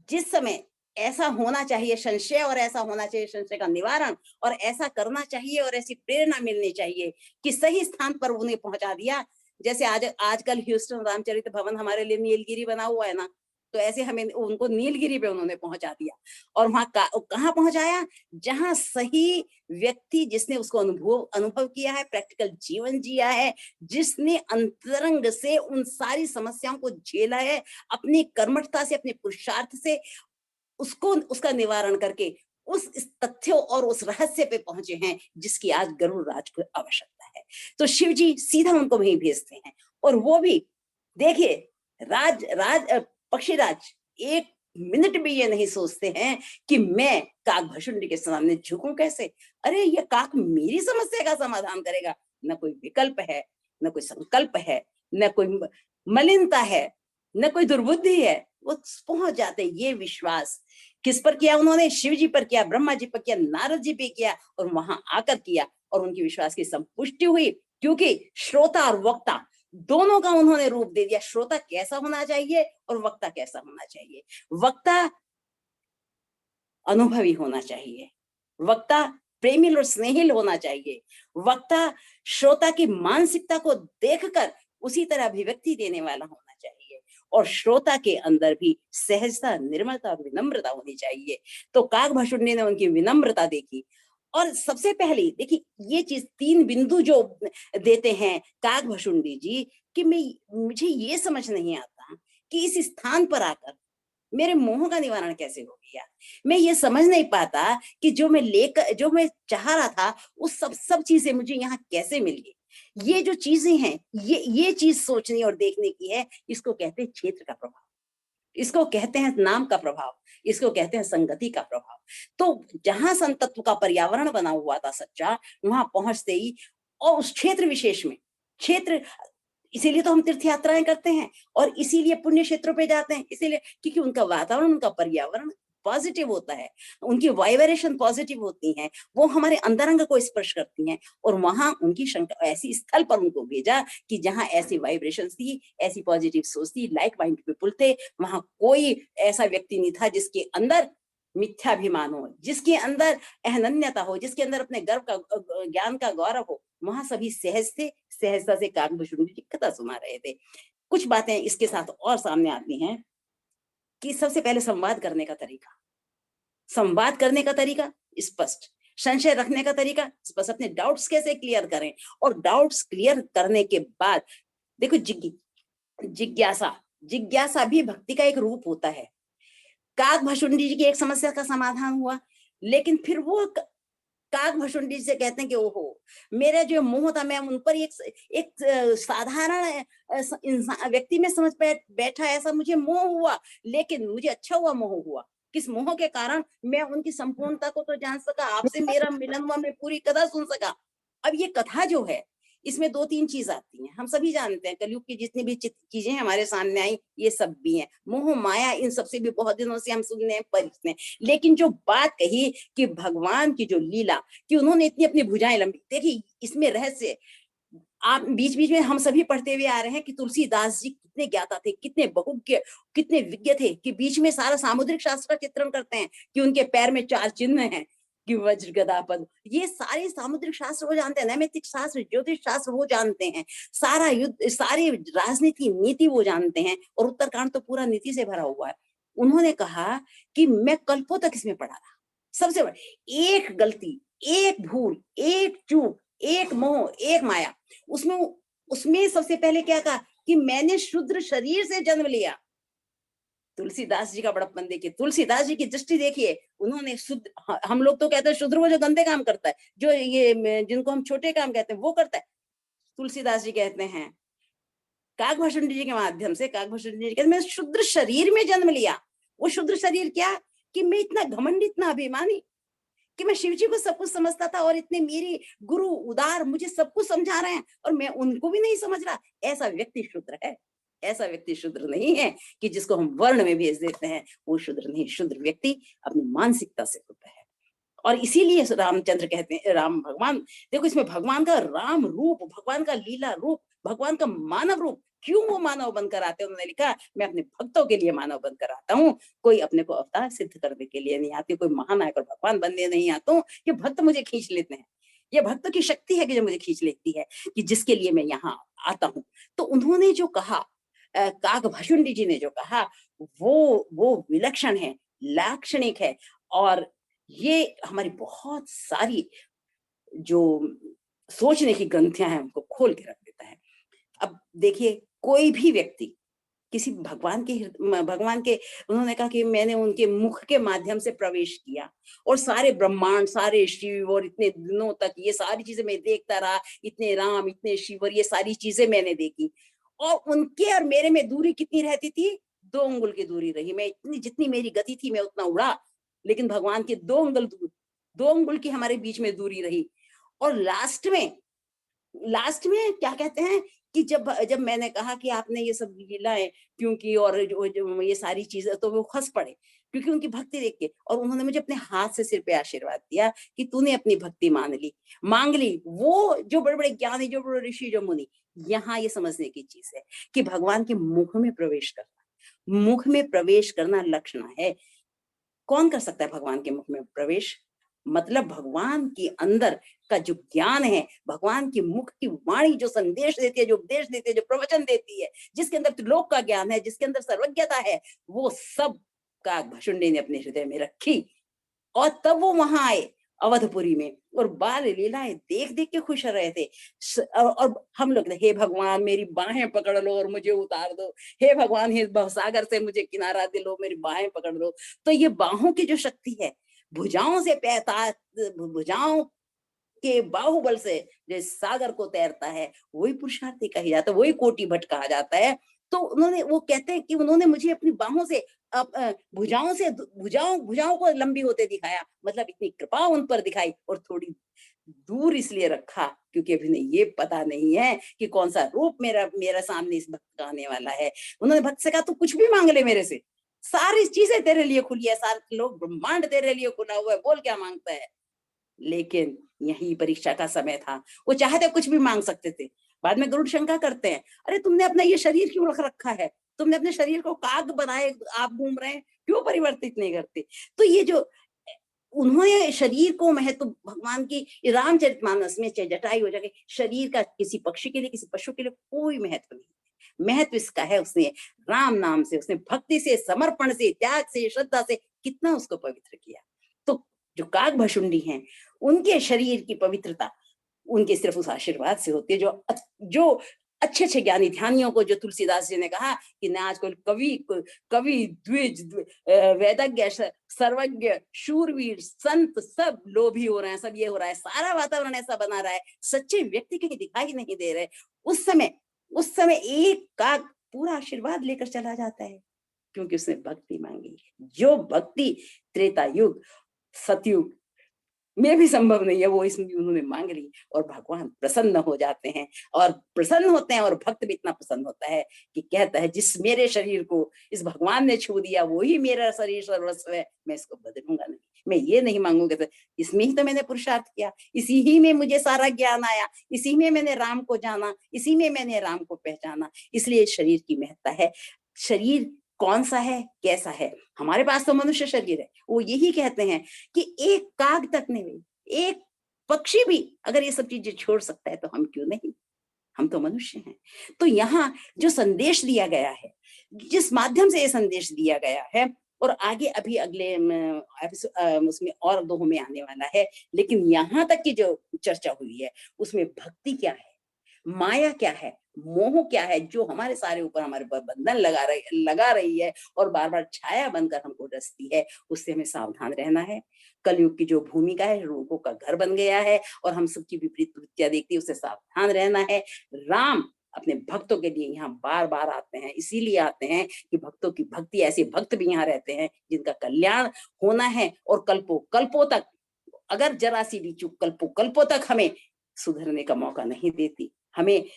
जिस समय ऐसा होना चाहिए संशय, और ऐसा होना चाहिए संशय का निवारण, और ऐसा करना चाहिए और ऐसी प्रेरणा मिलनी चाहिए कि सही स्थान पर उन्हें पहुंचा दिया। जैसे आजकल ह्यूस्टन रामचरित भवन हमारे लिए नीलगिरी बना हुआ है ना, तो ऐसे हमें उनको नीलगिरी पे उन्होंने पहुंचा दिया। और वहां कहाँ पहुंचाया? जहां सही व्यक्ति जिसने उसको अनुभव किया है, प्रैक्टिकल जीवन जिया है, जिसने अंतरंग से उन सारी समस्याओं को झेला है, अपनी कर्मठता से, अपने पुरुषार्थ से उसको उसका निवारण करके उस तथ्यों और उस रहस्य पे पहुंचे हैं जिसकी आज गरुड़ राज को आवश्यकता है। तो शिव जी सीधा उनको वहीं भेजते हैं। और वो भी देखिए, पक्षीराज एक मिनट भी ये नहीं सोचते हैं कि मैं काकभशुंडी के सामने झुकूं कैसे। अरे ये काक मेरी समस्या का समाधान करेगा। न कोई विकल्प है, न कोई संकल्प है, न कोई मलिनता है, न कोई दुर्बुद्धि है। वो पहुंच जाते। ये विश्वास किस पर किया उन्होंने? शिव जी पर किया, ब्रह्मा जी पर किया, नारद जी पे किया, और वहां आकर किया। और उनकी विश्वास की संपुष्टि हुई, क्योंकि श्रोता और वक्ता दोनों का उन्होंने रूप दे दिया। श्रोता कैसा होना चाहिए और वक्ता कैसा होना चाहिए? वक्ता अनुभवी होना चाहिए, वक्ता प्रेमिल और स्नेहिल होना चाहिए, वक्ता श्रोता की मानसिकता को देखकर उसी तरह अभिव्यक्ति देने वाला होना चाहिए, और श्रोता के अंदर भी सहजता, निर्मलता और विनम्रता होनी चाहिए। तो काकभशुंडी ने उनकी विनम्रता देखी। और सबसे पहले देखिए, ये चीज 3 बिंदु जो देते हैं काकभशुंडी जी कि मुझे ये समझ नहीं आता कि इस स्थान पर आकर मेरे मोह का निवारण कैसे हो गया। मैं ये समझ नहीं पाता कि जो मैं चाह रहा था उस सब चीजें मुझे यहाँ कैसे मिल गई। ये जो चीजें हैं, ये चीज सोचनी और देखने की है। इसको कहते हैं क्षेत्र का प्रभाव, इसको कहते हैं नाम का प्रभाव, इसको कहते हैं संगति का प्रभाव। तो जहां संतत्व का पर्यावरण बना हुआ था सच्चा, वहां पहुंचते ही, और उस क्षेत्र विशेष में, क्षेत्र इसीलिए तो हम तीर्थ यात्राएं करते हैं और इसीलिए पुण्य क्षेत्रों पे जाते हैं, इसीलिए क्योंकि उनका वातावरण, उनका पर्यावरण पॉजिटिव होता है, उनकी वाइब्रेशन पॉजिटिव होती हैं, वो हमारे अंतरंग को स्पर्श करती हैं। और वहां उनकी शंका, ऐसी स्थल पर उनको भेजा कि जहां ऐसी वाइब्रेशन थी, ऐसी पॉजिटिव सोच थी, लाइक माइंड पीपुल थे। वहां कोई ऐसा व्यक्ति नहीं था जिसके अंदर मिथ्याभिमान हो, जिसके अंदर अहनन्यता हो, जिसके अंदर अपने गर्व का, ज्ञान का गौरव हो। वहां सभी सहज थे। सहजता से काकभशुंडी की कथा सुना रहे थे। कुछ बातें इसके साथ और सामने आती हैं कि सबसे पहले संवाद करने का तरीका, संवाद करने का तरीका स्पष्ट, संशय रखने का तरीका स्पष्ट, अपने डाउट्स कैसे क्लियर करें। और डाउट्स क्लियर करने के बाद देखो, जिज्ञासा भी भक्ति का एक रूप होता है। काकभशुंडी जी की एक समस्या का समाधान हुआ, लेकिन फिर वो काकभशुंडी से कहते हैं कि ओहो, मेरा जो मोह था, मैं उन पर एक साधारण इंसान व्यक्ति में समझ बैठा, ऐसा मुझे मोह हुआ, लेकिन मुझे अच्छा हुआ मोह हुआ। किस मोह के कारण? मैं उनकी संपूर्णता को तो जान सका, आपसे मेरा मिलन हुआ, मैं पूरी कथा सुन सका। अब ये कथा जो है, इसमें 2-3 चीज आती हैं। हम सभी जानते हैं कलयुग की जितनी भी चीजें हमारे सामने आई, ये सब भी हैं। मोह माया, इन सबसे भी बहुत दिनों से हम सुनने हैं, परिचित हैं। लेकिन जो बात कही कि भगवान की जो लीला, कि उन्होंने इतनी अपनी भुजाएं लंबी, देखिए इसमें रहस्य आप बीच बीच में हम सभी पढ़ते हुए आ रहे हैं कि तुलसीदास जी कितने ज्ञाता थे, कितने बहुज्ञ, कितने विज्ञ थे, कि बीच में सारा सामुद्रिक शास्त्र का चित्रण करते हैं कि उनके पैर में 4 चिन्ह हैं, कि वज्र गदा पद्म। ये सारे सामुद्रिक शास्त्र वो जानते हैं, नैमित्तिक शास्त्र, ज्योतिष शास्त्र वो जानते हैं, सारा युद्ध, सारी राजनीति, नीति वो जानते हैं। और उत्तरकांड तो पूरा नीति से भरा हुआ है। उन्होंने कहा कि मैं कल्पों तक इसमें पढ़ा रहा, सबसे बड़ा एक गलती, एक भूल, एक चूक, एक मोह, एक माया, उसमें सबसे पहले क्या कहा कि मैंने शूद्र शरीर से जन्म लिया। तुलसीदास जी का बड़प्पन देखिए, तुलसीदास जी की दृष्टि देखिए। उन्होंने शुद्ध, हम लोग तो कहते हैं शूद्र वो जो गंदे काम करता है, जो ये जिनको हम छोटे काम कहते हैं वो करता है। तुलसीदास जी कहते हैं काकभशुंडी जी के माध्यम से, काकभशुंडी जी कहते हैं मैं शूद्र शरीर में जन्म लिया। वो शूद्र शरीर क्या कि मैं इतना घमंडी, इतना अभिमानी कि मैं शिव जी को सब कुछ समझता था, और इतने मेरे गुरु उदार मुझे सब कुछ समझा रहे हैं और मैं उनको भी नहीं समझ रहा। ऐसा व्यक्ति शूद्र है, ऐसा व्यक्ति शूद्र नहीं है कि जिसको हम वर्ण में भेज देते हैं, वो शूद्र नहीं। शूद्र व्यक्ति अपनी मानसिकता से होता है। और इसीलिए रामचंद्र कहते हैं, राम भगवान, देखो इसमें भगवान का राम रूप, भगवान का लीला रूप, भगवान का मानव रूप क्यों वो मानव बनकर आते हैं? उन्होंने लिखा, मैं अपने भक्तों के लिए मानव बनकर आता हूँ, कोई अपने को अवतार सिद्ध करने के लिए नहीं आती, कोई महानायक और भगवान बनने नहीं आता हूँ। ये भक्त मुझे खींच लेते हैं, ये भक्तों की शक्ति है कि जो मुझे खींच लेती है, कि जिसके लिए मैं यहाँ आता हूँ। तो उन्होंने जो कहा, काकभशुंडी जी ने जो कहा, वो विलक्षण है, लाक्षणिक है, और ये हमारी बहुत सारी जो सोचने की ग्रंथियां हैं उनको खोल के रख देता है। अब देखिए, कोई भी व्यक्ति किसी भगवान के उन्होंने कहा कि मैंने उनके मुख के माध्यम से प्रवेश किया और सारे ब्रह्मांड, सारे शिव, और इतने दिनों तक ये सारी चीजें मैं देखता रहा, इतने राम, इतने शिव, और ये सारी चीजें मैंने देखी, और उनके और मेरे में दूरी कितनी रहती थी? 2 अंगुल की दूरी रही। मैं इतनी, जितनी मेरी गति थी मैं उतना उड़ा, लेकिन भगवान के 2 अंगुल की हमारे बीच में दूरी रही। और लास्ट में क्या कहते हैं कि जब मैंने कहा कि आपने ये सब लीलाएं क्यों की, और जो ये सारी चीजें, तो वो हंस पड़े, क्योंकि उनकी भक्ति देख के, और उन्होंने मुझे अपने हाथ से सिर पे आशीर्वाद दिया कि तूने अपनी भक्ति मांग ली। वो जो बड़े बड़े ज्ञानी, जो बड़े ऋषि, जो मुनि, यहाँ ये समझने की चीज है कि भगवान के मुख में प्रवेश करना लक्षण है। कौन कर सकता है भगवान के मुख में प्रवेश? मतलब भगवान के अंदर का जो ज्ञान है, भगवान की मुख की वाणी जो संदेश देती है, जो उपदेश देती है, जो प्रवचन देती है, जिसके अंदर त्रिलोक का ज्ञान है, जिसके अंदर सर्वज्ञता है, वो सब काकभशुंडी ने अपने हृदय में रखी। और तब वो वहां आए अवधपुरी में, और बाल लीलाएं देख देख के खुश रहे थे। और हम लोग, हे भगवान मेरी बाहें पकड़ लो और मुझे उतार दो, हे भगवान हे भवसागर से मुझे किनारा दिलो, मेरी बाहें पकड़ लो। तो ये बाहों की जो शक्ति है, भुजाओं भुजाओं के बाहुबल से जो सागर को तैरता है, वही पुरुषार्थी कहा जाता है, वही कोटि भट्ट कहा जाता है। तो वो कहते हैं कि उन्होंने मुझे अपनी बाहों से, भुजाओं को लंबी होते दिखाया, मतलब इतनी कृपा उन पर दिखाई, और थोड़ी दूर इसलिए रखा क्योंकि अभी नहीं, ये पता नहीं है कि कौन सा रूप मेरा सामने इस भक्त का आने वाला है। उन्होंने भक्त से कहा, तू कुछ भी मांग ले मेरे से, सारी चीजें तेरे लिए खुली है, सारे लोग ब्रह्मांड तेरे लिए खुला हुआ है, बोल क्या मांगता है। लेकिन यही परीक्षा का समय था, वो चाहते कुछ भी मांग सकते थे। बाद में गरुड़ शंका करते हैं, अरे तुमने अपना ये शरीर क्यों रखा है, तुमने अपने शरीर को काग बनाए, आप घूम रहे हैं, क्यों परिवर्तित नहीं करते? तो ये जो उन्होंने शरीर को महत्व, भगवान की रामचरितमानस में जटाई हो जाके, शरीर का किसी पक्षी के लिए, किसी पशु के लिए कोई महत्व नहीं, महत्व इसका है उसने राम नाम से, उसने भक्ति से, समर्पण से, त्याग से, श्रद्धा से कितना उसको पवित्र किया। तो जो काकभशुंडी हैं, उनके शरीर की पवित्रता उनके सिर्फ उस आशीर्वाद से होती है, जो अच्छे ज्ञानी ध्यानियों को, जो तुलसीदास जी ने कहा कि न आजकल कवि द्विज, वेदज्ञ, सर्वज्ञ, शूरवीर, संत सब लोभी हो रहे हैं, सब ये हो रहा है, सारा वातावरण ऐसा बना रहा है, सच्चे व्यक्ति कहीं दिखाई नहीं दे रहे। उस समय एक काक पूरा आशीर्वाद लेकर चला जाता है, क्योंकि उसने भक्ति मांगी। जो भक्ति त्रेता युग, सतयुग में भी संभव नहीं है, वो इसमें उन्होंने मांग ली, और भगवान प्रसन्न हो जाते हैं, और प्रसन्न होते हैं, और भक्त भी इतना प्रसन्न होता है कि कहता है, जिस मेरे शरीर को इस भगवान ने छू दिया, वही मेरा शरीर सर्वस्व है, मैं इसको बदलूंगा नहीं, मैं ये नहीं मांगूंगा। तो इसमें ही तो मैंने पुरुषार्थ किया, इसी ही में मुझे सारा ज्ञान आया, इसी में मैंने राम को जाना, इसी में मैंने राम को पहचाना, इसलिए शरीर की महत्ता है। शरीर कौन सा है, कैसा है? हमारे पास तो मनुष्य शरीर है। वो यही कहते हैं कि एक काग तक नहीं, एक पक्षी भी अगर ये सब चीजें छोड़ सकता है, तो हम क्यों नहीं? हम तो मनुष्य हैं। तो यहाँ जो संदेश दिया गया है, जिस माध्यम से ये संदेश दिया गया है, और आगे अभी अगले उसमें और 2 में आने वाला है, लेकिन यहाँ तक की जो चर्चा हुई है, उसमें भक्ति क्या है, माया क्या है, मोह क्या है, जो हमारे सारे ऊपर, हमारे ऊपर बंधन लगा रही है, और बार बार छाया बनकर हमको डसती है, उससे हमें सावधान रहना है। कलयुग की जो भूमिका है, रोगों का घर बन गया है, और हम सबकी विपरीत वृत्तियां देखती है, उससे सावधान रहना है। राम अपने भक्तों के लिए यहाँ बार बार आते हैं, इसीलिए आते हैं कि भक्तों की भक्ति, ऐसे भक्त भी यहाँ रहते हैं जिनका कल्याण होना है, और कल्पों तक, अगर जरा सी भी चूक कल्पों तक हमें सुधरने का मौका नहीं देती, हमें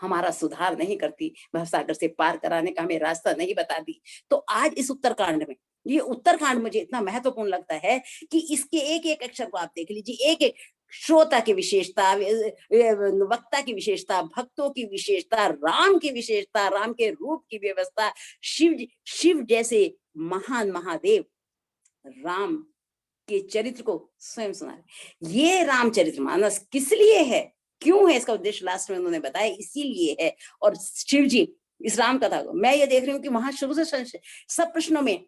हमारा सुधार नहीं करती, भवसागर से पार कराने का हमें रास्ता नहीं बताती। तो आज इस उत्तरकांड में, ये उत्तरकांड मुझे इतना महत्वपूर्ण लगता है कि इसके एक एक अक्षर को आप देख लीजिए, एक एक श्रोता की विशेषता, वक्ता की विशेषता, भक्तों की विशेषता, राम की विशेषता, राम के रूप की व्यवस्था, शिव जैसे महान महादेव राम के चरित्र को स्वयं सुना रहे। ये रामचरितमानस किस लिए है, क्यों है, इसका उद्देश्य लास्ट में उन्होंने बताया, इसीलिए है। और शिव जी इस राम कथा को मैं ये देख रही हूँ कि वहां शुरू से संशय सब प्रश्नों में,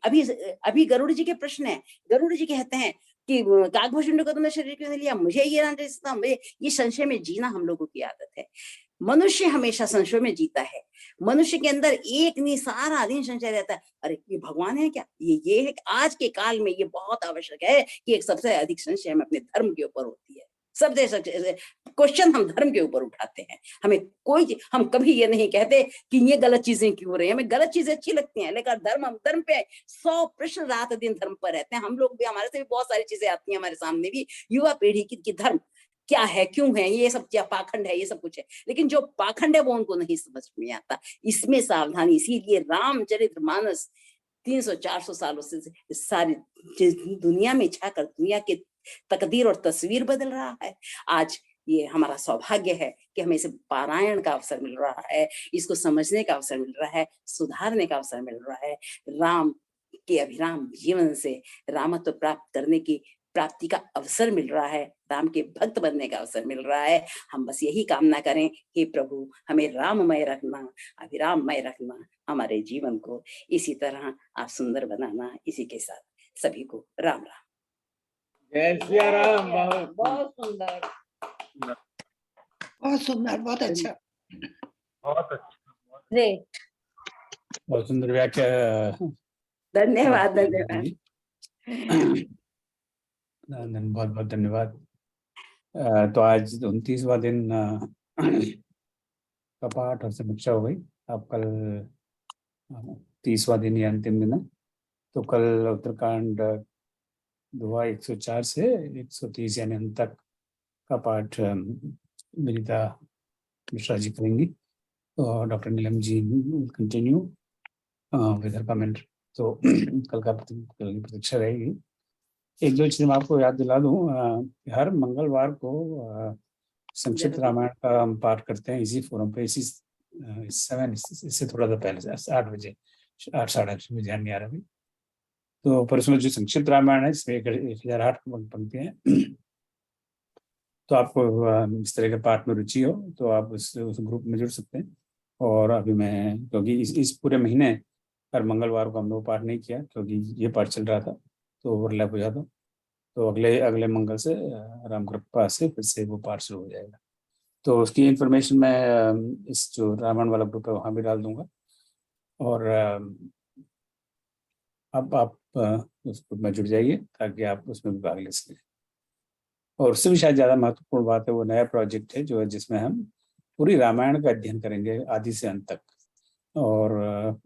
अभी गरुड़ जी के प्रश्न है, गरुड़ जी कहते हैं कि काकभूषण को तुमने शरीर क्यों नहीं लिया, मुझे ये संशय में जीना हम लोगों की आदत है। मनुष्य हमेशा संशय में जीता है, मनुष्य के अंदर एक नहीं सारा दिन संशय रहता है, अरे ये भगवान है क्या, ये है। आज के काल में ये बहुत आवश्यक है कि एक सबसे अधिक संशय हमें अपने धर्म के ऊपर होती है। सबसे क्वेश्चन हम धर्म के ऊपर उठाते हैं। हम कभी ये नहीं कहते कि ये गलत चीजें क्यों हो रही हैं, हमें गलत चीजें अच्छी लगती हैं, लेकिन हम धर्म पे 100 प्रश्न रात दिन धर्म पर रहते हैं। हम लोग भी, हमारे से भी बहुत सारी चीजें आती हैं हमारे सामने भी, युवा पीढ़ी की धर्म क्या है, क्यों है, ये सब क्या पाखंड है, ये सब कुछ है, लेकिन जो पाखंड है वो उनको नहीं समझ में आता। इसमें सावधानी, इसीलिए रामचरितमानस 300-400 सालों से सारी दुनिया में छाकर दुनिया के तकदीर और तस्वीर बदल रहा है। आज ये हमारा सौभाग्य है कि हमें इसे पारायण का अवसर मिल रहा है, इसको समझने का अवसर मिल रहा है, सुधारने का अवसर मिल रहा है। राम के अभिराम जीवन से रामत्व प्राप्त करने की प्राप्ति का अवसर मिल रहा है, राम के भक्त बनने का अवसर मिल रहा है। हम बस यही कामना करें, हे प्रभु हमें राममय रखना, अभिराममय रखना, हमारे जीवन को इसी तरह आप सुंदर बनाना। इसी के साथ सभी को राम राम। जय सिया राम। बहुत सुंदर, बहुत सुंदर, बहुत अच्छा। बहुत अच्छा। ग्रेट, बहुत सुंदर व्याख्या। धन्यवाद धन्यवाद बहुत बहुत धन्यवाद। तो आज 29वां दिन का पाठ और समीक्षा हो गई। अब कल 30वां दिन या अंतिम दिन है, तो कल उत्तरकांड दोहा 104 से 130 यानी अंत तक का पाठ विनीता मिश्रा जी करेंगी और doctor Neelam ji continue with her comment. तो कल की प्रतीक्षा रहेगी। एक दो चीज़ मैं आपको याद दिला दूं, हर मंगलवार को संक्षिप्त रामायण का हम पाठ करते हैं इसी फोरम पे, इसी 7 इससे थोड़ा सा पहले 8 बजे, 8 साढ़े 8 बजे, ध्यान नहीं आ रहा अभी। तो पर उसमें जो संक्षिप्त रामायण है इसमें 1008 पंक्तियां हैं। तो आपको इस तरह के पाठ में रुचि हो तो आप उस ग्रुप में जुड़ सकते हैं। और अभी मैं, क्योंकि इस पूरे महीने हर मंगलवार को हम लोग पाठ नहीं किया क्योंकि ये पाठ चल रहा था तो ओवरलैप हो जाता, तो अगले मंगल से राम कृपा से फिर से वो पाठ शुरू हो जाएगा। तो उसकी इन्फॉर्मेशन मैं इस जो रामायण वाला ग्रुप है वहाँ भी डाल दूंगा। और अब आप उस ग्रुप में जुड़ जाइए ताकि आप उसमें भी भाग ले सकें। और उससे भी शायद ज़्यादा महत्वपूर्ण बात है, वो नया प्रोजेक्ट है जो जिसमें हम पूरी रामायण का अध्ययन करेंगे आदि से अंत तक। और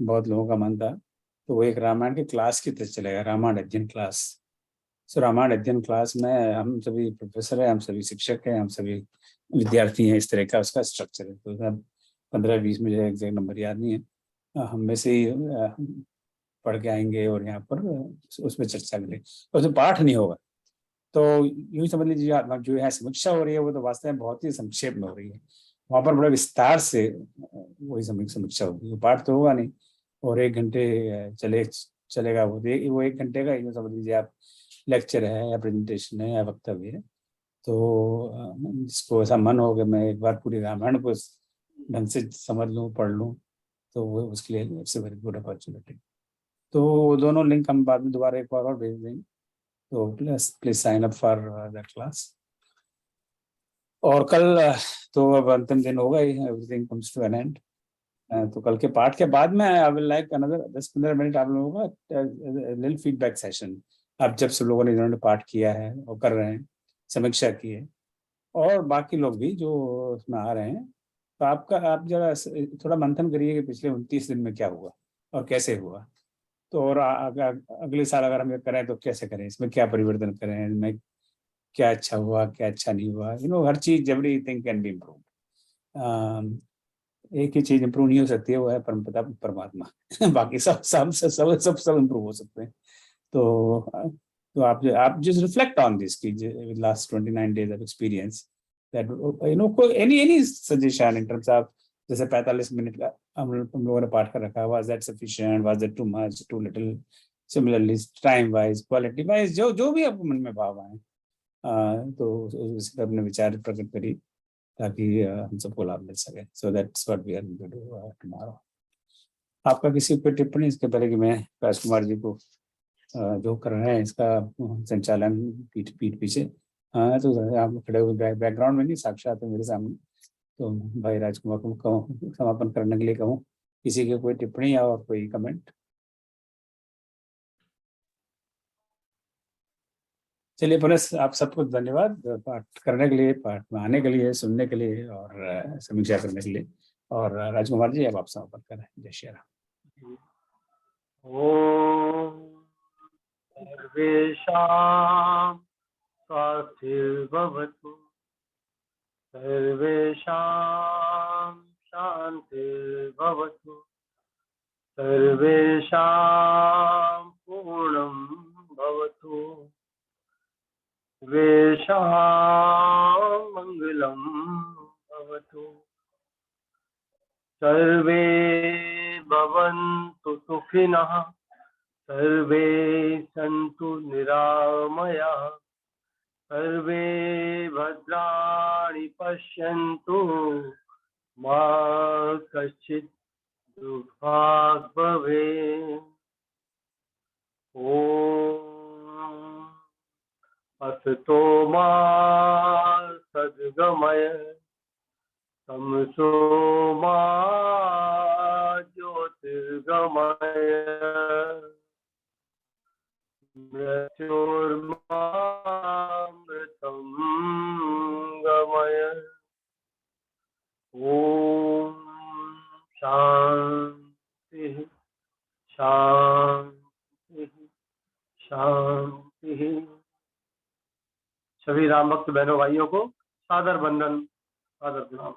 बहुत लोगों का मन था, तो वो एक रामायण के क्लास की तरह चलेगा, रामायण अध्ययन क्लास। सो रामायण अध्ययन क्लास में हम सभी प्रोफेसर हैं, हम सभी शिक्षक हैं, हम सभी विद्यार्थी हैं, इस तरह का उसका स्ट्रक्चर है। तो 15-20 मुझे एग्जैक्ट नंबर याद नहीं है, हम में से ही पढ़ के आएंगे और यहाँ पर उसमें चर्चा करेंगे। उसमें पाठ नहीं होगा, तो यूँ समझ लीजिए जो यहाँ समीक्षा हो रही है वो तो वास्तव में बहुत ही संक्षेप में हो रही है। वहाँ पर बड़े विस्तार से वही समीक्षा होगी, पाठ तो होगा नहीं। और 1 घंटे चलेगा वो 1 घंटे का यूँ समझ लीजिए आप, लेक्चर है या प्रेजेंटेशन है या वक्तव्य है। तो जिसको ऐसा मन हो कि मैं एक बार पूरी रामायण को ढंग से समझ लूँ, पढ़ लूँ, तो वो उसके लिए it's a very good opportunity. तो दोनों लिंक हम बाद में दोबारा एक बार और भेज देंगे, तो please sign up for that class. और कल तो अब अंतिम दिन होगा ही, everything comes to an end. तो कल के पाठ के बाद में I will like another 10-15 minute आप लोगों का लिटिल फीडबैक सेशन। आप जब सब लोगों ने इन्होंने पाठ किया है और कर रहे हैं, समीक्षा की है, और बाकी लोग भी जो उसमें आ रहे हैं, तो आप जरा थोड़ा मंथन करिए कि पिछले 29 दिन में क्या हुआ और कैसे हुआ। तो और अगले साल अगर हम ये करें तो कैसे करें, इसमें क्या परिवर्तन करें, इसमें क्या अच्छा हुआ, क्या अच्छा नहीं हुआ। हर चीज, एवरीथिंग कैन बी इम्प्रूव्ड। एक ही चीज इम्प्रूव नहीं हो सकती है, वो है परमात्मा बाकी सब इम्प्रूव हो सकते हैं। तो तो आप just reflect on this कि last 29 days of experience that you know any suggestion in terms of जैसे 45 मिनट का हम लोगों ने पाठ कर रखा, was that sufficient, was that too much, too little, similarly time wise, quality wise, जो भी आपको मन में भाव आए तो उस पर अपने विचार प्रकट करिए ताकि हम सबको लाभ मिल सके. So that's what we are going to do tomorrow. आपका किसी पर टिप्पणी इसके पहले कि मैं राजकुमार जी को जो कर रहे हैं इसका संचालन पीठ पीछे तो आप खड़े हुए बैकग्राउंड में नहीं, साक्षात मेरे सामने, तो भाई राजकुमार को कहूँ समापन करने के लिए कहूँ. किसी के कोई टिप्पणी और कोई कमेंट? चलिए पुनः आप सबको धन्यवाद पाठ करने के लिए, पाठ में आने के लिए, सुनने के लिए और समीक्षा करने के लिए. और राजकुमार जी अब आप समापन करें. जय श्री राम. ओम सर्वेषां स्वास्तिर्भवतु, सर्वेषां शान्तिर्भवतु, सर्वेषां पूर्णं भवतु, सर्वेषां मङ्गलं भवतु, सर्वे भवन्तु सुखिनः, सर्वे सन्तु निरामयाः, सर्वे भद्राणि पश्यन्तु, मा कश्चित् दुःखात् भवेत्. ॐ असतो मा सद्गमय, तमसो मा ज्योतिर्गमय, मृत्योर्मामृतं गमय. ॐ शान्तिः शान्तिः शान्तिः. सभी राम भक्त बहनों भाइयों को सादर वंदन, सादर प्रणाम.